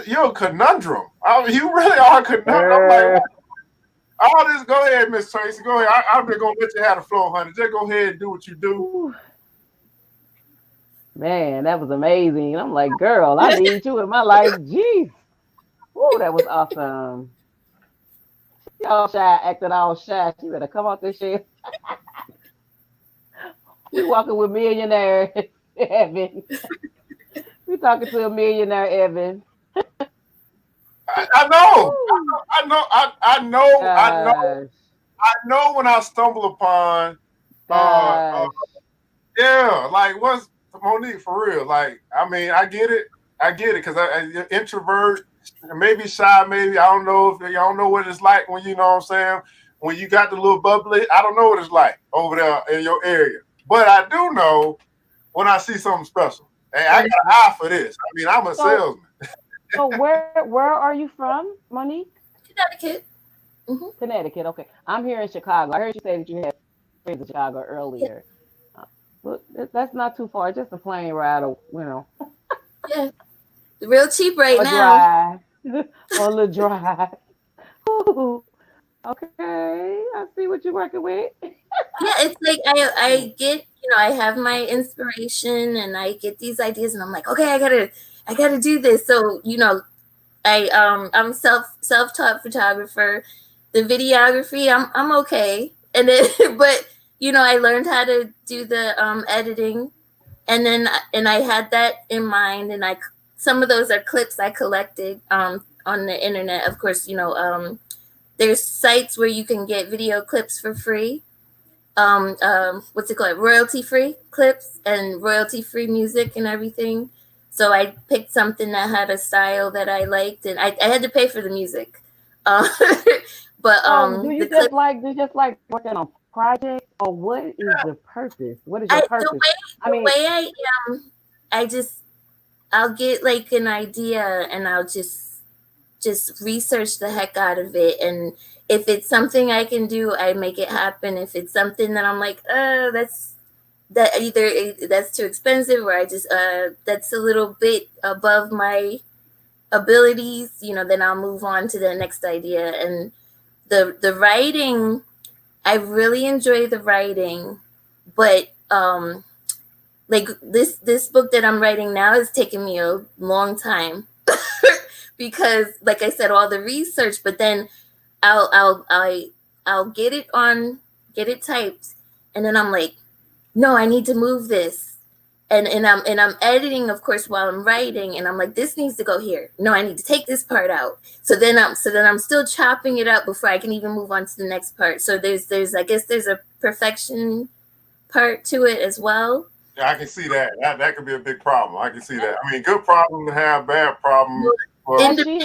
you're a conundrum. You really are a conundrum. I'm like, all this. Go ahead, Miss Tracy. Go ahead. I'm just gonna let you have the flow, honey. Just go ahead and do what you do. Man, that was amazing. I'm like, girl, I need you in my life. Jeez. Woo, that was awesome. She all shy, acting all shy. She better come out this shit. We walking with millionaire Evan. We talking to a millionaire Evan. I know when I stumble upon what's Monique for real? Like, I mean, I get it because I introvert, maybe shy, maybe I don't know if y'all know what it's like when you know what I'm saying. When you got the little bubbly, I don't know what it's like over there in your area, but I do know when I see something special. And I got an eye for this. I mean, I'm a salesman. So where are you from, Monique? Connecticut. Mm-hmm. Connecticut. Okay, I'm here in Chicago. I heard you say that you had friends in Chicago earlier. But that's not too far. Just a plane ride, Yeah, real cheap right now. On the drive. Ooh, okay, I see what you're working with. Yeah, it's like I get I have my inspiration and I get these ideas and I'm like, okay, I gotta do this. So, I'm self-taught photographer. The videography, I'm okay. And then, but I learned how to do the editing, and I had that in mind, and some of those are clips I collected on the internet. Of course, there's sites where you can get video clips for free. What's it called? Royalty free clips and royalty free music and everything. So I picked something that had a style that I liked, and I had to pay for the music. Uh, but So do the you clip, just like working on projects, or what is the purpose? What is your I purpose? I the mean, way I am, I just I'll get like an idea and I'll just research the heck out of it, and if it's something I can do, I make it happen. If it's something that I'm like, that either that's too expensive, or I just that's a little bit above my abilities, then I'll move on to the next idea. And the writing, I really enjoy the writing, but like this book that I'm writing now is taking me a long time because, like I said, all the research, but then I'll get it typed, and then I'm like, no, I need to move this, and I'm editing, of course, while I'm writing, and I'm like, this needs to go here. No, I need to take this part out. So then I'm still chopping it up before I can even move on to the next part. So there's I guess there's a perfection part to it as well. Yeah, I can see that. That could be a big problem. I can see that. I mean, good problem to have, bad problem. but Independent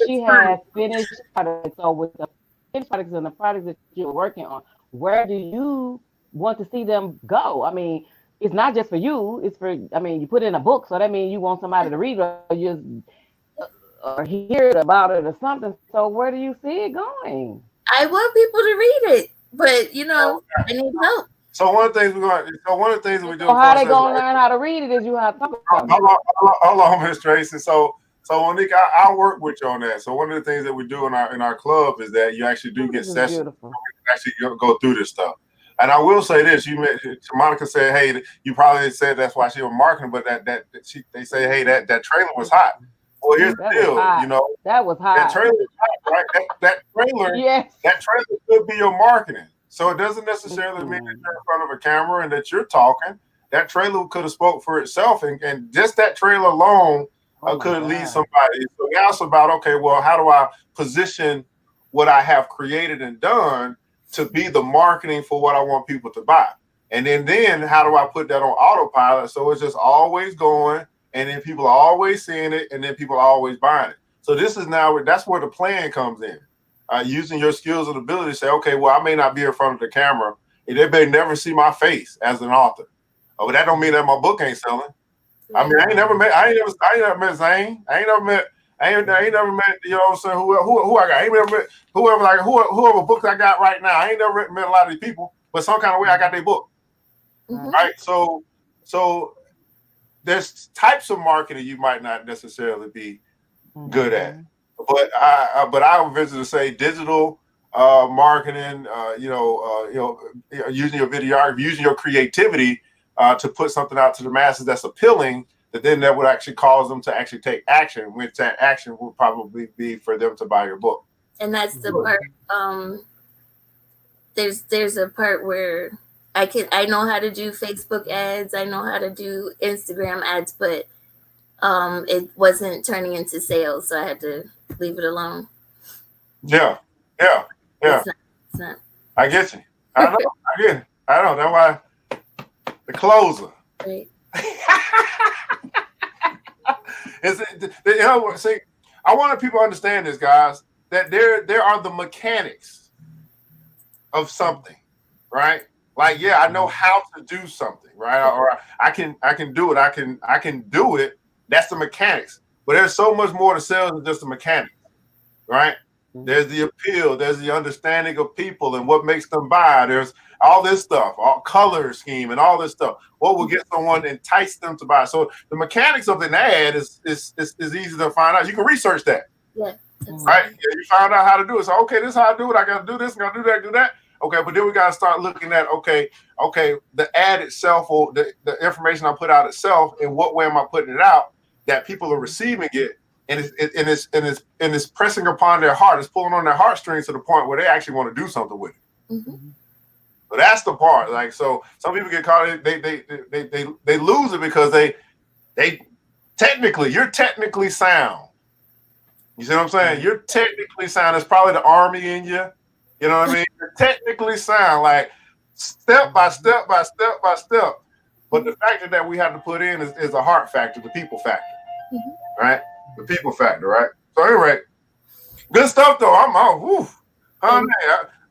she is fine. has finished products. So with the finished products and the products that you're working on, where do you want to see them go? I mean, it's not just for you. It's for, I mean, you put it in a book, so that means you want somebody to read or just or hear about it or something. So where do you see it going? I want people to read it, but I need help. So one of the things that we do So in how they process, gonna learn how to read it is you have to talk about it. hold on, Miss Tracy. So Monique, I'll work with you on that. So one of the things that we do in our club is that you actually do get This is sessions beautiful. actually go through this stuff. And I will say this: Monica said, "Hey, you probably said that's why she was marketing, but they say, hey, that trailer was hot." Well, here's the deal, That was that hot. trailer was hot, right? That trailer, Yes. that trailer could be your marketing. So it doesn't necessarily mean that you're in front of a camera and that you're talking. That trailer could have spoke for itself, and just that trailer alone could lead somebody. So now it's about, okay, well, how do I position what I have created and done to be the marketing for what I want people to buy? And then how do I put that on autopilot so it's just always going, and then people are always seeing it, and then people are always buying it. So that's where the plan comes in. Using your skills and ability to say, okay, well, I may not be in front of the camera, and they may never see my face as an author. Oh, but that don't mean that my book ain't selling. I mean, I ain't never met Zane. I ain't never met, you know what I'm saying, who I got. I ain't never met whoever books I got right now. I ain't never met a lot of these people, but some kind of way I got their book. Mm-hmm. Right? So there's types of marketing you might not necessarily be good at. But I would visit to say digital marketing, using your videography, using your creativity to put something out to the masses that's appealing, that would actually cause them to actually take action, which that action would probably be for them to buy your book. And that's the part. There's a part where I know how to do Facebook ads, I know how to do Instagram ads, but it wasn't turning into sales, so I had to leave it alone. Yeah. It's not. I get you. I know. I get it. I know. That's why the closer. Right. See, I want people to understand this, guys, that there are the mechanics of something, right? Like, yeah, I know how to do something, right? Or I can do it. I can do it. That's the mechanics. But there's so much more to sales than just the mechanics, right? There's the appeal. There's the understanding of people and what makes them buy. There's all this stuff, all color scheme and all this stuff. What will get someone, entice them to buy? So the mechanics of an ad is easy to find out. You can research that. Yeah. Right? Yeah, you find out how to do it. So, okay, this is how I do it. I got to do this. I got to do that, do that. Okay, but then we got to start looking at, okay, the ad itself or the information I put out itself, in what way am I putting it out that people are receiving it, and it's pressing upon their heart, it's pulling on their heartstrings to the point where they actually want to do something with it. Mm-hmm. So that's the part. Like, so some people get caught, they lose it because you're technically sound. You see what I'm saying? You're technically sound. It's probably the army in you. You know what I mean? You're technically sound, like step by step by step by step. But the factor that we have to put in is a heart factor, the people factor, right? The people factor, right? So anyway, good stuff though. I'm out. Woo.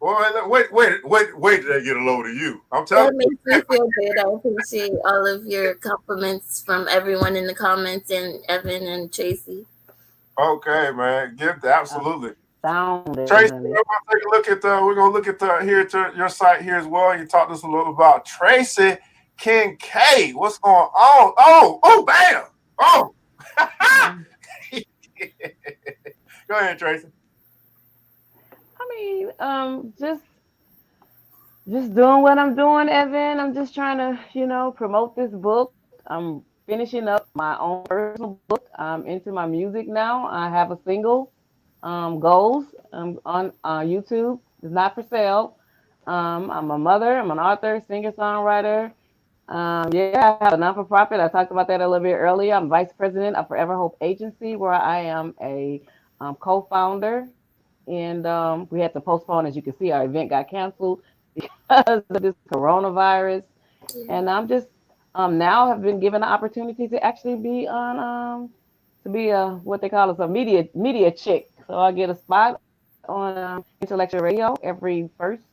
Wait till I get a load of you. I'm telling you. That makes me feel good. I appreciate all of your compliments from everyone in the comments, and Evan and Tracy. Okay, man. Absolutely. Sound. Tracy, we're gonna look at here to your site here as well. You talked to us a little about Tracy Kincaid. What's going on? Oh, bam! Oh, go ahead, Tracy. I mean, just doing what I'm doing, Evan. I'm just trying to, promote this book. I'm finishing up my own personal book. I'm into my music now. I have a single, Goals, on YouTube. It's not for sale. I'm a mother. I'm an author, singer-songwriter. Yeah, I have a non-for-profit. I talked about that a little bit earlier. I'm vice president of Forever Hope Agency, where I am a co-founder. And we had to postpone, as you can see, our event got canceled because of this coronavirus. And I'm just now have been given the opportunity to actually be on to be what they call us a media chick. So I get a spot on Intellectual Radio every first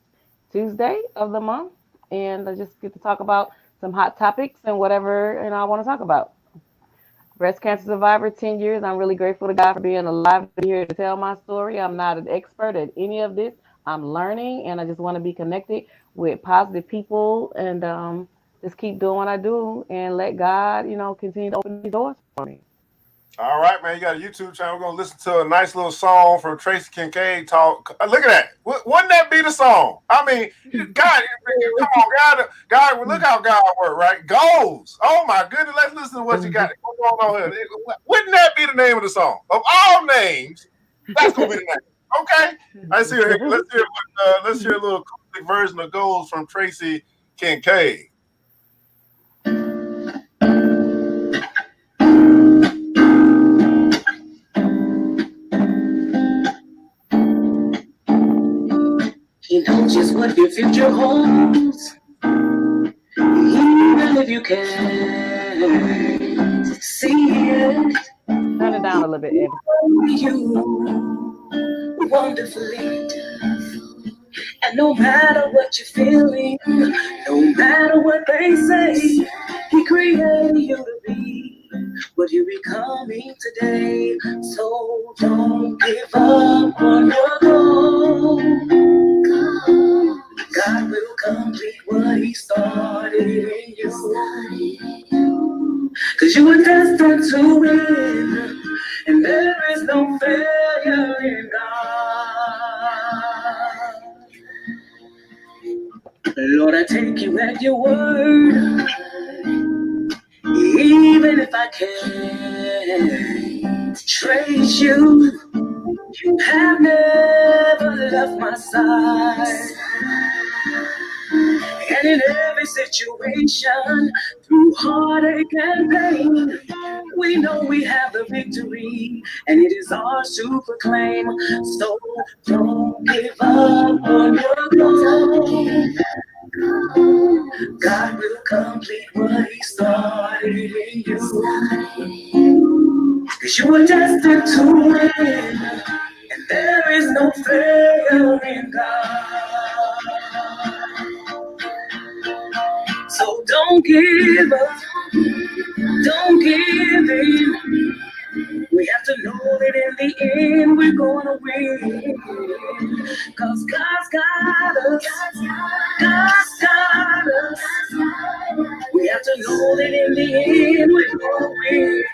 Tuesday of the month, and I just get to talk about some hot topics and whatever I want to talk about. Breast cancer survivor, 10 years. I'm really grateful to God for being alive to be here to tell my story. I'm not an expert at any of this. I'm learning, and I just want to be connected with positive people and just keep doing what I do and let God, continue to open these doors for me. All right, man. You got a YouTube channel. We're going to listen to a nice little song from Tracy Kincaid. Look at that. Wouldn't that be the song? I mean, God, come on, God, look how God works, right? Goals. Oh, my goodness. Let's listen to what you got going on here. Wouldn't that be the name of the song? Of all names, that's going to be the name. Okay? Let's hear a little acoustic version of Goals from Tracy Kincaid. You know just what your future holds, even if you can't see it. Turn it down a little bit, Evan. You wonderfully, and no matter what you're feeling, no matter what they say, He created you to be what you're becoming today. So don't give up on your goal. God will complete what He started in you. 'Cause you were destined to win, and there is no failure in God. Lord, I take you at your word, even if I can't trace you. You have never left my side. And in every situation, through heartache and pain, we know we have the victory, and it is ours to proclaim. So don't give up on your goal. God will complete what He started in you. 'Cause you were destined to win, and there is no failure in God. So don't give up, don't give in. We have to know that in the end we're gonna win. 'Cause God's got us, God's got us. We have to know that in the end we're gonna win.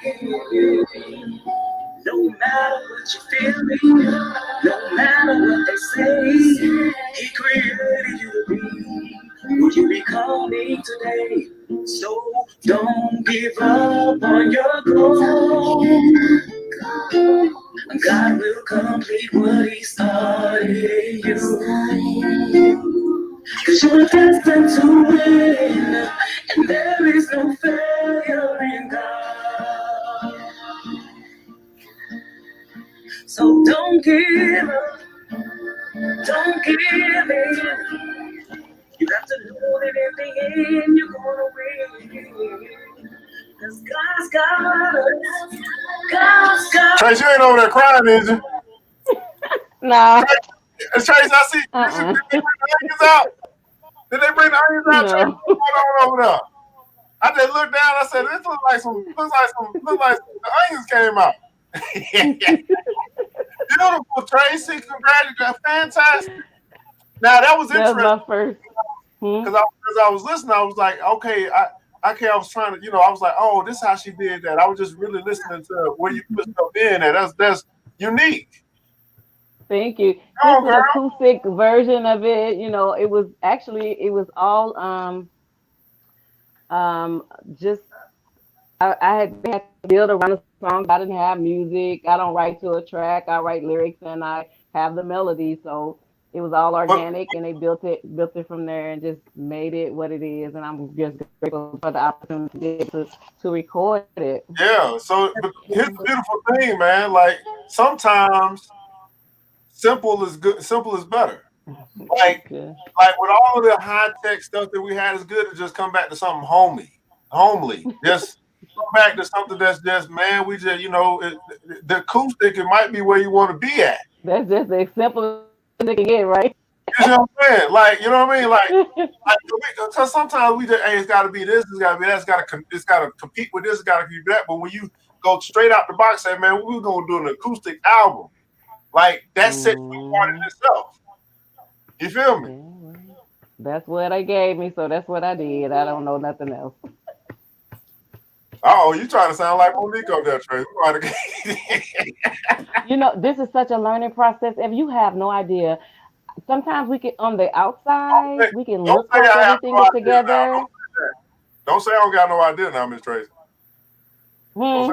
No matter what you're feeling, no matter what they say, He created you to be who you becoming today. So don't give up on your goal. God will complete what He started in you. Cause you're destined to win, and there is no failure in God. So don't give up, don't give in. You have to know that at the end you're gonna win. Cause God's got us. God's got Trace, you ain't over there crying, is you? No. Trace, I see. Uh-uh. Did they bring the onions out? Did they bring the onions out, Trace? No. What's going on over there? I just looked down. I said, "This looks like the onions came out." Beautiful, Tracy. Congratulations, fantastic. Now that was That was interesting my first. because as I was listening, I was like, okay, I was trying to, I was like, oh, this is how she did that. I was just really listening to where you put stuff in, and that's unique. Thank you. Come Just on, an girl. acoustic version of it. It was all um just I had to build around the song. I didn't have music. I don't write to a track. I write lyrics and I have the melody. So it was all But organic and they built it from there and just made it what it is. And I'm just grateful for the opportunity to record it. yeah, so but here's Yeah. the beautiful thing, man. Like sometimes simple is good. Simple is better. Like Okay. like with all the high tech stuff that we had, it's good to just come back to something homely. Just come back to something that's just, man. We just, the acoustic. It might be where you want to be at. That's just as simple as it can get, right? You know what I'm saying? Like, you know what I mean? Like because sometimes we just, hey, it's got to be this, it's got to be that, it's got to compete with this, it's got to be that. But when you go straight out the box, say, man, we're gonna do an acoustic album. Like that sets you apart in Mm, itself. You feel me? yeah, well, that's what they gave me, so that's what I did. I don't know nothing else. Oh, you trying to sound like Monique up there, Trey? This is such a learning process. If you have no idea, sometimes we can, on the Don't outside, say, we can don't look say like I have everything no is idea now. together. Don't say I don't got no idea now, Miss Tracy. Don't say Hmm.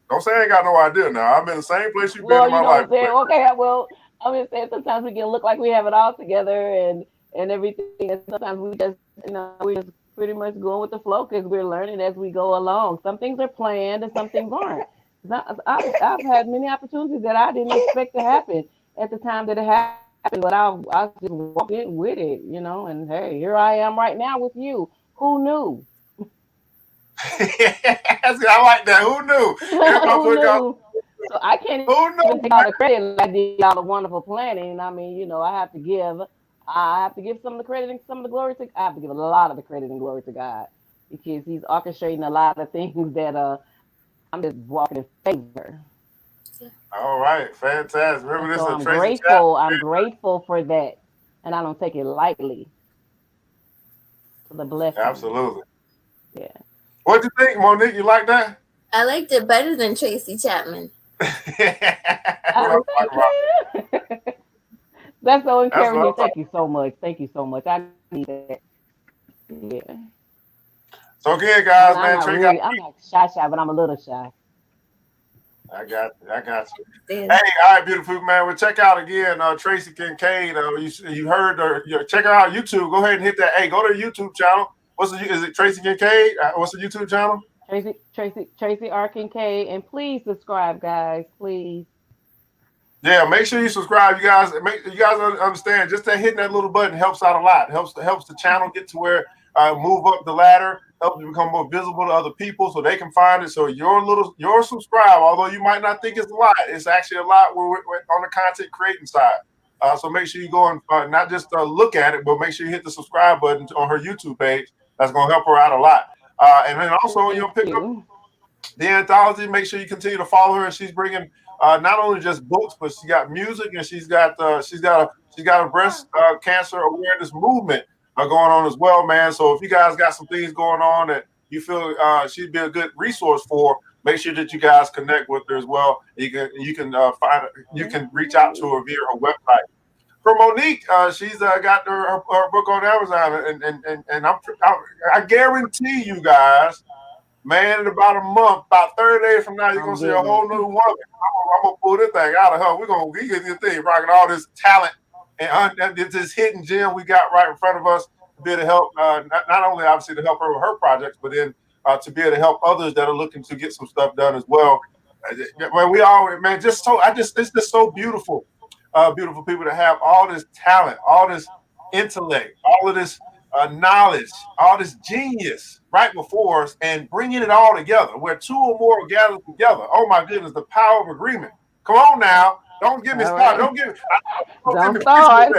don't say I ain't got no idea now. I'm in the same place you've been Well, in my you know what life. I'm saying? Okay, well, I'm just saying sometimes we can look like we have it all together and everything, and sometimes we just pretty much going with the flow because we're learning as we go along. Some things are planned and some things aren't. I've had many opportunities that I didn't expect to happen at the time that it happened, but I just walked in with it, and hey, here I am right now with you. Who knew? I like that. Who knew? Everybody Who put out. knew? So I can't Who even take knew? all the credit. Like I did all the wonderful planning. I mean, I have to give some of the credit and some of the glory to. I have to give a lot of the credit and glory to God because He's orchestrating a lot of things that I'm just walking in favor. All right, fantastic. And Remember this so is I'm Tracy Chapman. grateful. I'm grateful for that, and I don't take it lightly for the blessings. Absolutely. Yeah. What'd you think, Monique? You like that? I liked it better than Tracy Chapman. That's what I'm Oh, talking about. thank you. That's so That's what encouraging. I'm talking Thank you so much. Thank you so much. I need that. Yeah. So again, And guys, I'm man, not Trey got. really, I'm not shy, but I'm a little shy. I got you. Hey, Then all right, beautiful people, man. Well, check out again Tracy Kincaid. You heard her. Check her out YouTube. Go ahead and hit that. Hey, go to the YouTube channel. Is it Tracy Kincaid? What's the YouTube channel? Tracy R. Kincaid. And please subscribe, guys. Please. Yeah, make sure you subscribe, you guys. Make you guys understand. Just that hitting that little button helps out a lot. Helps the channel get to where move up the ladder, helps it become more visible to other people, so they can find it. So your subscribe, although you might not think it's a lot, it's actually a lot. We're on the content creating side. So make sure you go and not just look at it, but make sure you hit the subscribe button on her YouTube page. That's going to help her out a lot. And then also, Thank pick up you. the anthology. Make sure you continue to follow her. She's bringing not only just books, but she got music and she's got a breast cancer awareness movement going on as well, man. So if you guys got some things going on that you feel she'd be a good resource for, Make sure that you guys connect with her as well. You can reach out to her via her website. For Monique, she's got her book on Amazon, and I guarantee you guys, man, in about a month, about 30 days from now, you're gonna see a whole new woman. I'm gonna pull this thing out of her. We get this thing rocking all this talent and this hidden gem we got right in front of us to be able to help not only obviously to help her with her projects, but then to be able to help others that are looking to get some stuff done as well. Well, we all, man, it's just so beautiful. Beautiful people to have all this talent, all this intellect, all of this knowledge, all this genius right before us, and bringing it all together. Where two or more are gathered together. Oh my goodness, the power of agreement. Come on now, don't get me started. Don't get me start.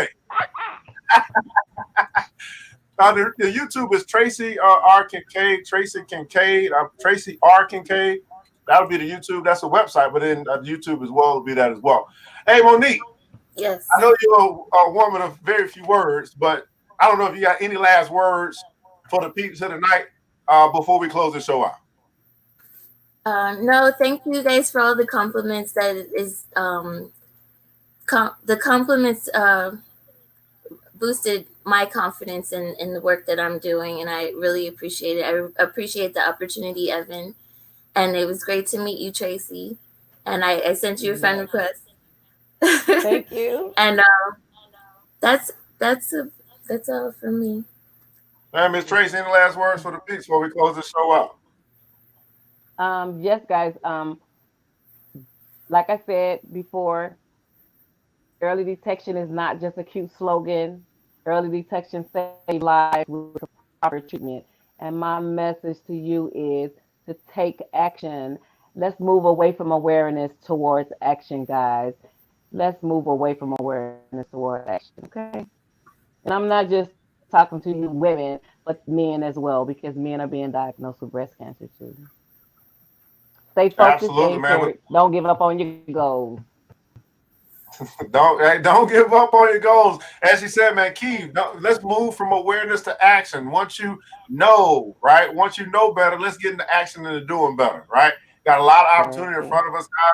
The YouTube is Tracy R. Kincaid, Tracy Kincaid, Tracy R. Kincaid. That'll be the YouTube. That's the website, but then YouTube as well will be that as well. Hey, Monique. Yes. I know you're a woman of very few words, but I don't know if you got any last words for the peeps of the night before we close the show out. No, thank you guys for all the compliments. That is, the compliments boosted my confidence in the work that I'm doing, and I really appreciate it. I appreciate the opportunity, Evan, and it was great to meet you, Tracy. And I sent you a friend request. Thank you. And that's all from me. Hey, Miss Tracy, any last words for the peeps before we close the show out? Yes, guys. Like I said before, early detection is not just a cute slogan. Early detection saves lives with proper treatment. And my message to you is to take action. Let's move away from awareness towards action, guys. Let's move away from awareness towards action, okay? And I'm not just talking to you women, but men as well, because men are being diagnosed with breast cancer too. Stay focused, stay encouraged. Don't give up on your goals. Don't give up on your goals. As you said, man, let's move from awareness to action. Once you know, right? Once you know better, let's get into action and doing better, right? Got a lot of opportunity in front of us, guys.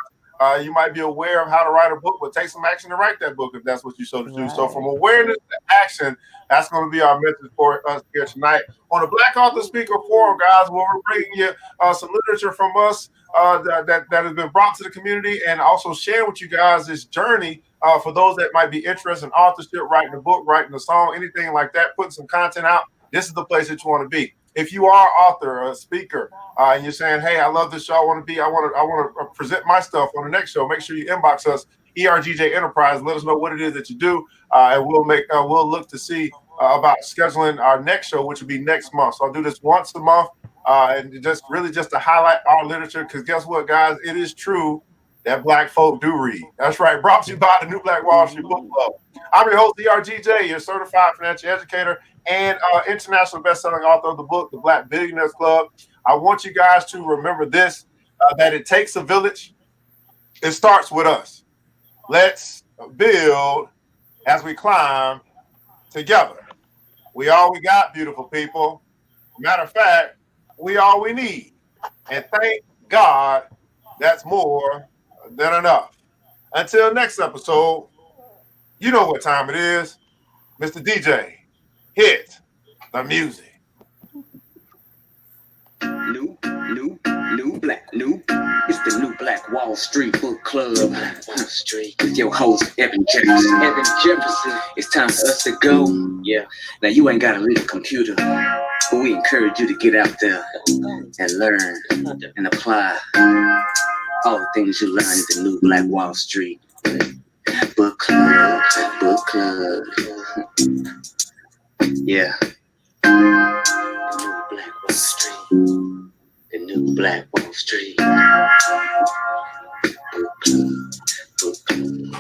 You might be aware of how to write a book, but take some action to write that book if that's what you so to do. So from awareness to action, that's going to be our message for us here tonight on the Black Author Speaker Forum, guys, where we're bringing you some literature from us that has been brought to the community, and also share with you guys this journey for those that might be interested in authorship, writing a book, writing a song, anything like that, putting some content out. This is the place that you want to be. If you are an author, a speaker, and you're saying, "Hey, I love this show. I want to present my stuff on the next show," make sure you inbox us, ERGJ Enterprise. Let us know what it is that you do, and we'll look to see about scheduling our next show, which will be next month. So I'll do this once a month, and just to highlight our literature. Because guess what, guys? It is true that Black folk do read. That's right. Brought to you by the New Black Wall Street Book Club. I'm your host, ERGJ, your certified financial educator and international best-selling author of the book, The Black Billionaires Club. I want you guys to remember this, that it takes a village. It starts with us. Let's build as we climb together. We all we got, beautiful people. Matter of fact, we all we need. And thank God that's more than enough. Until next episode, you know what time it is. Mr. DJ, hit the music. It's the New Black Wall Street Book Club. Street with your host, Evan Jefferson. It's time for us to go. Yeah. Now you ain't gotta leave the computer, but we encourage you to get out there and learn and apply all the things you learn at the New Black Wall Street Book Club. Yeah. The New Black Wall Street. Book Club.